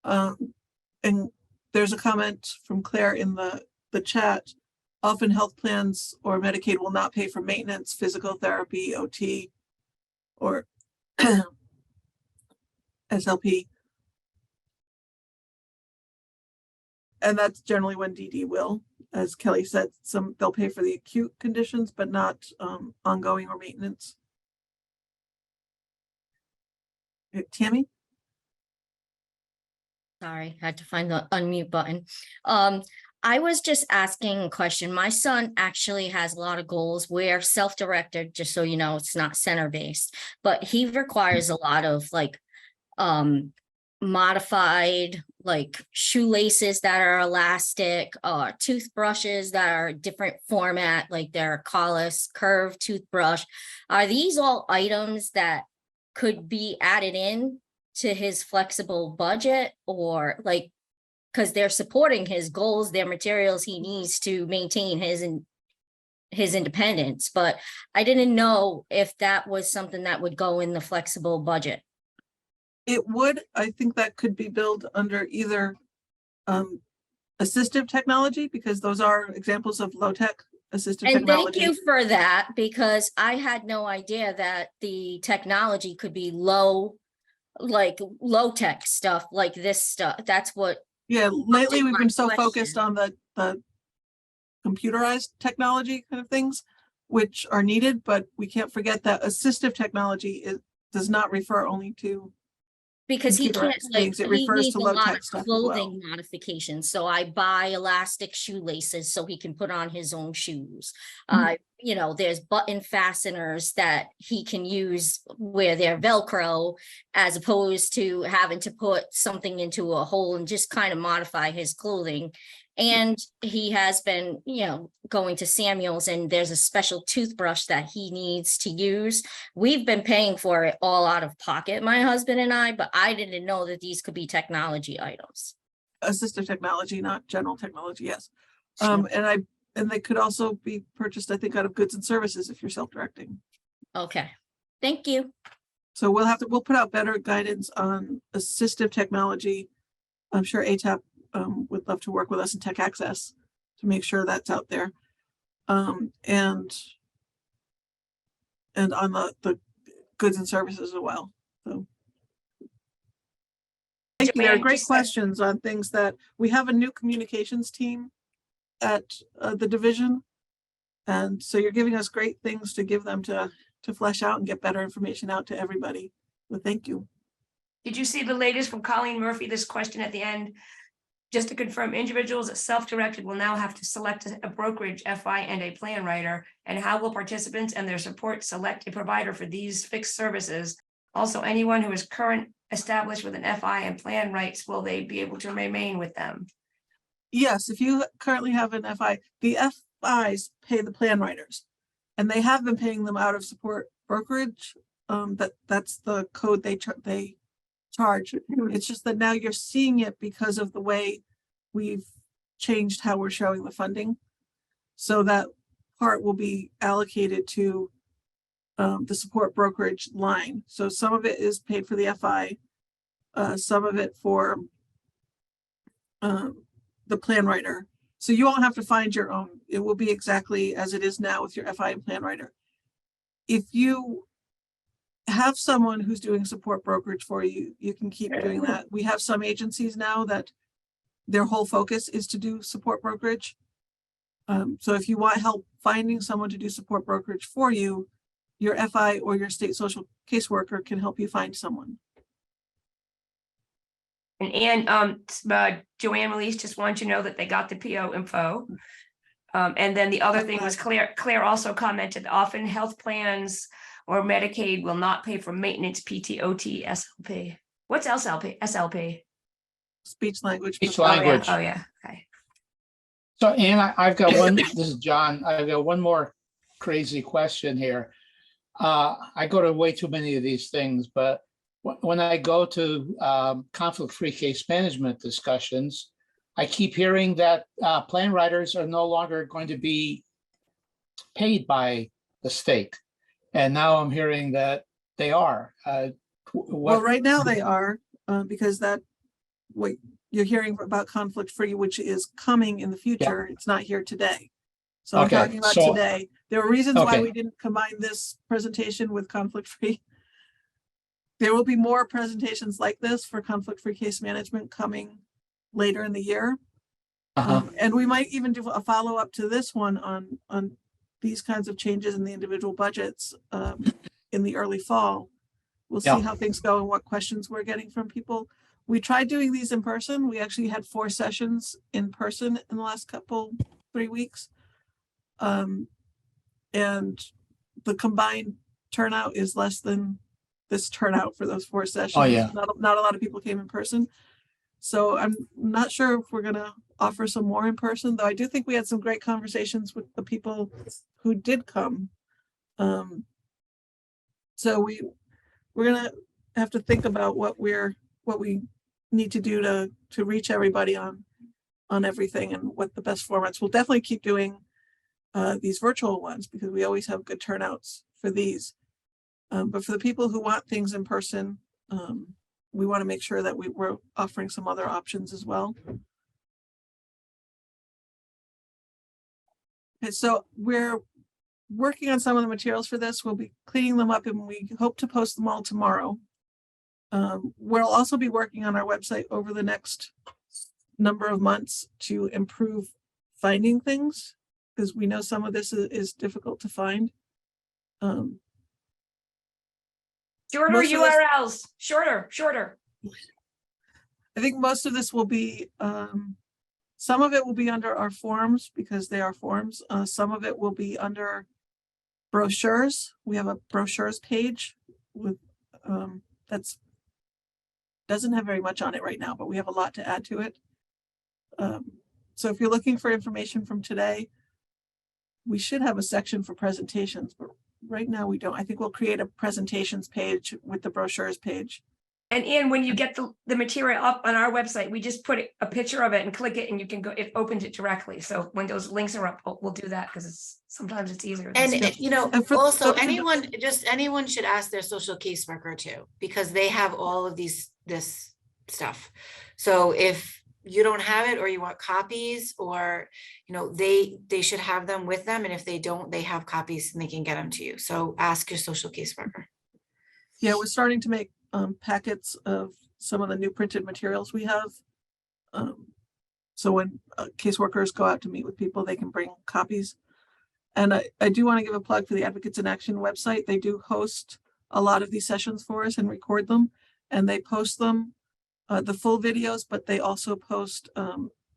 And there's a comment from Claire in the chat. Often health plans or Medicaid will not pay for maintenance, physical therapy, OT, or SLP. And that's generally when DD will, as Kelly said, they'll pay for the acute conditions, but not ongoing or maintenance. Tammy? Sorry, had to find the unmute button. I was just asking a question. My son actually has a lot of goals. We're self-directed, just so you know, it's not center-based, but he requires a lot of like modified like shoelaces that are elastic, toothbrushes that are different format, like they're collis, curved toothbrush. Are these all items that could be added in to his flexible budget, or like, because they're supporting his goals, their materials he needs to maintain his independence, but I didn't know if that was something that would go in the flexible budget. It would. I think that could be billed under either assistive technology, because those are examples of low-tech assistive And technology. thank you for that, because I had no idea that the technology could be low tech stuff like this stuff. That's what. Yeah, lately we've been so question. focused on the computerized technology kind of things, which are needed, but we can't forget that assistive technology does not refer only to Because he can't, computerized like, things. It he refers needs to a low lot tech of stuff as well. clothing modifications. So I buy elastic shoelaces so he can put on his own shoes. You know, there's button fasteners that he can use where they're Velcro, as opposed to having to put something into a hole and just kind of modify his clothing. And he has been, you know, going to Samuel's, and there's a special toothbrush that he needs to use. We've been paying for it all out of pocket, my husband and I, but I didn't know that these could be technology items. Assistive technology, not general technology, yes. And they could also be purchased, I think, out of goods and services if you're self-directing. Okay, thank you. So we'll put out better guidance on assistive technology. I'm sure ATAP would love to work with us in Tech Access to make sure that's out there. And on the goods and services as well. So thank you. There are great questions on things that we have a new communications team at the division. And so you're giving us great things to give them to flesh out and get better information out to everybody. Well, thank you. Did you see the latest from Colleen Murphy? This question at the end, just to confirm, individuals that self-directed will now have to select a brokerage, FI, and a plan writer. And how will participants and their support select a provider for these fixed services? Also, anyone who is current established with an FI and plan rights, will they be able to remain with them? Yes, if you currently have an FI, the FIs pay the plan writers, and they have been paying them out of support brokerage. That's the code they charge. It's just that now you're seeing it because of the way we've changed how we're showing the funding. So that part will be allocated to the support brokerage line. So some of it is paid for the FI, some of it for the plan writer. So you won't have to find your own. It will be exactly as it is now with your FI and plan writer. If you have someone who's doing support brokerage for you, you can keep doing that. We have some agencies now that their whole focus is to do support brokerage. So if you want help finding someone to do support brokerage for you, your FI or your state social caseworker can help you find someone. And Joanne Release just wanted to know that they got the PO info. And then the other thing was Claire also commented, often health plans or Medicaid will not pay for maintenance, PT, OT, SLP. What's SLP? SLP? Speech language. Speech language. Oh yeah. Okay. So Anne, I've got one, this is John, I've got one more crazy question here. I go to way too many of these things, but when I go to conflict-free case management discussions, I keep hearing that plan writers are no longer going to be paid by the state. And now I'm hearing that they are. Well, right now they are, because that, what you're hearing about conflict-free, which is coming in the future, it's not here today. So I'm Okay, talking about so- today. There are reasons why Okay. we didn't combine this presentation with conflict-free. There will be more presentations like this for conflict-free case management coming later in the year. And we might even do a follow-up to this one on these kinds of changes in the individual budgets in the early fall. We'll see how things go and what questions we're getting from people. We tried doing these in person. We actually had 4 sessions in person in the last 3 weeks. And the combined turnout is less than this turnout for those 4 sessions. Oh, yeah. Not a lot of people came in person. So I'm not sure if we're gonna offer some more in person, though I do think we had some great conversations with the people who did come. So we're gonna have to think about what we need to do to reach everybody on everything and what the best formats. We'll definitely keep doing these virtual ones because we always have good turnouts for these. But for the people who want things in person, we want to make sure that we're offering some other options as well. Okay, so we're working on some of the materials for this. We'll be cleaning them up and we hope to post them all tomorrow. We'll also be working on our website over the next number of months to improve finding things because we know some of this is difficult to find. Shorter Most of this- URLs, shorter. I think most of this will be, some of it will be under our forms because they are forms. Some of it will be under brochures. We have a brochures page with, that's doesn't have very much on it right now, but we have a lot to add to it. So if you're looking for information from today, we should have a section for presentations, but right now we don't. I think we'll create a presentations page with the brochures page. And Ian, when you get the material up on our website, we just put a picture of it and click it and you can go, it opens it directly. So when those links are up, we'll do that because sometimes it's easier. than And speaking. you know, And for- also for- anyone should ask their social caseworker too, because they have all of this stuff. So if you don't have it or you want copies or, you know, they should have them with them. And if they don't, they have copies and they can get them to you. So ask your social caseworker. Yeah, we're starting to make packets of some of the new printed materials we have. So when caseworkers go out to meet with people, they can bring copies. And I do want to give a plug for the Advocates in Action website. They do host a lot of these sessions for us and record them. And they post them, the full videos, but they also post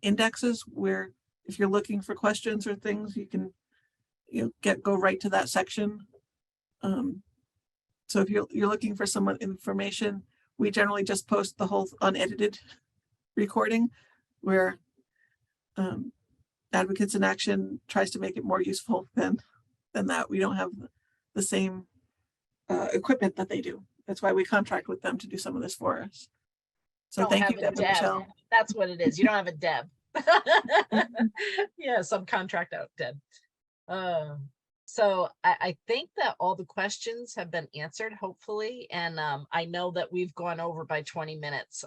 indexes where if you're looking for questions or things, you can go right to that section. So if you're looking for some information, we generally just post the whole unedited recording where Advocates in Action tries to make it more useful than that. We don't have the same equipment that they do. That's why we contract with them to do some of this for us. So Don't thank have you, a Deb and Deb. Michelle. That's what it is. You don't have a Deb. Yeah, subcontract out Deb. So I think that all the questions have been answered, hopefully. And I know that we've gone over by 20 minutes,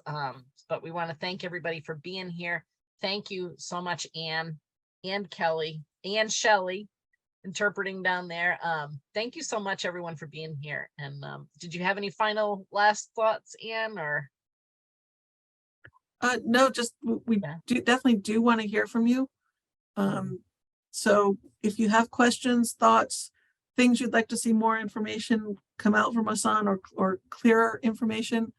but we want to thank everybody for being here. Thank you so much, Anne and Kelly and Shelley, interpreting down there. Thank you so much, everyone, for being here. And did you have any final last thoughts, Anne, or? No, just we definitely do want to hear from you. So if you have questions, thoughts, things you'd like to see more information come out from us on or clearer information,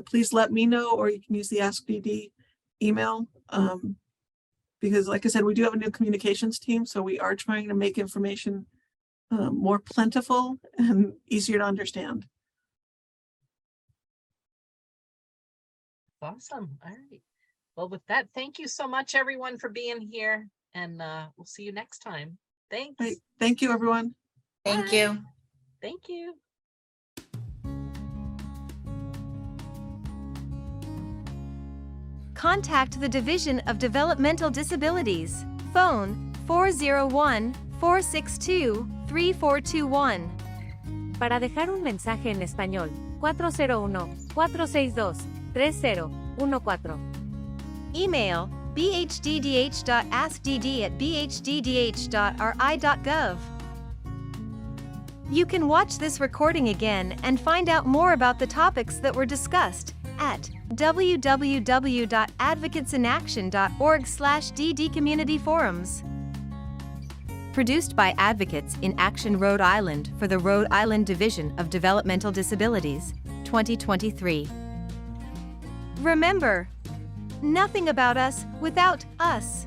please let me know, or you can use the Ask DD email. Because like I said, we do have a new communications team, so we are trying to make information more plentiful and easier to understand. Awesome. All right. Well, with that, thank you so much, everyone, for being here. And we'll see you next time. Thanks. Right. Thank you, everyone. Thank Bye. you. Thank you. Contact the Division of Developmental Disabilities. Phone 401-462-3421. Para dejar un mensaje en español, 401-462-3014. Email bhdh.askdd@bhdh.ri.gov. You can watch this recording again and find out more about the topics that were discussed at www.advocatesinaction.org/DD Community Forums. Produced by Advocates in Action Rhode Island for the Rhode Island Division of Developmental Disabilities, 2023. Remember, nothing about us without us.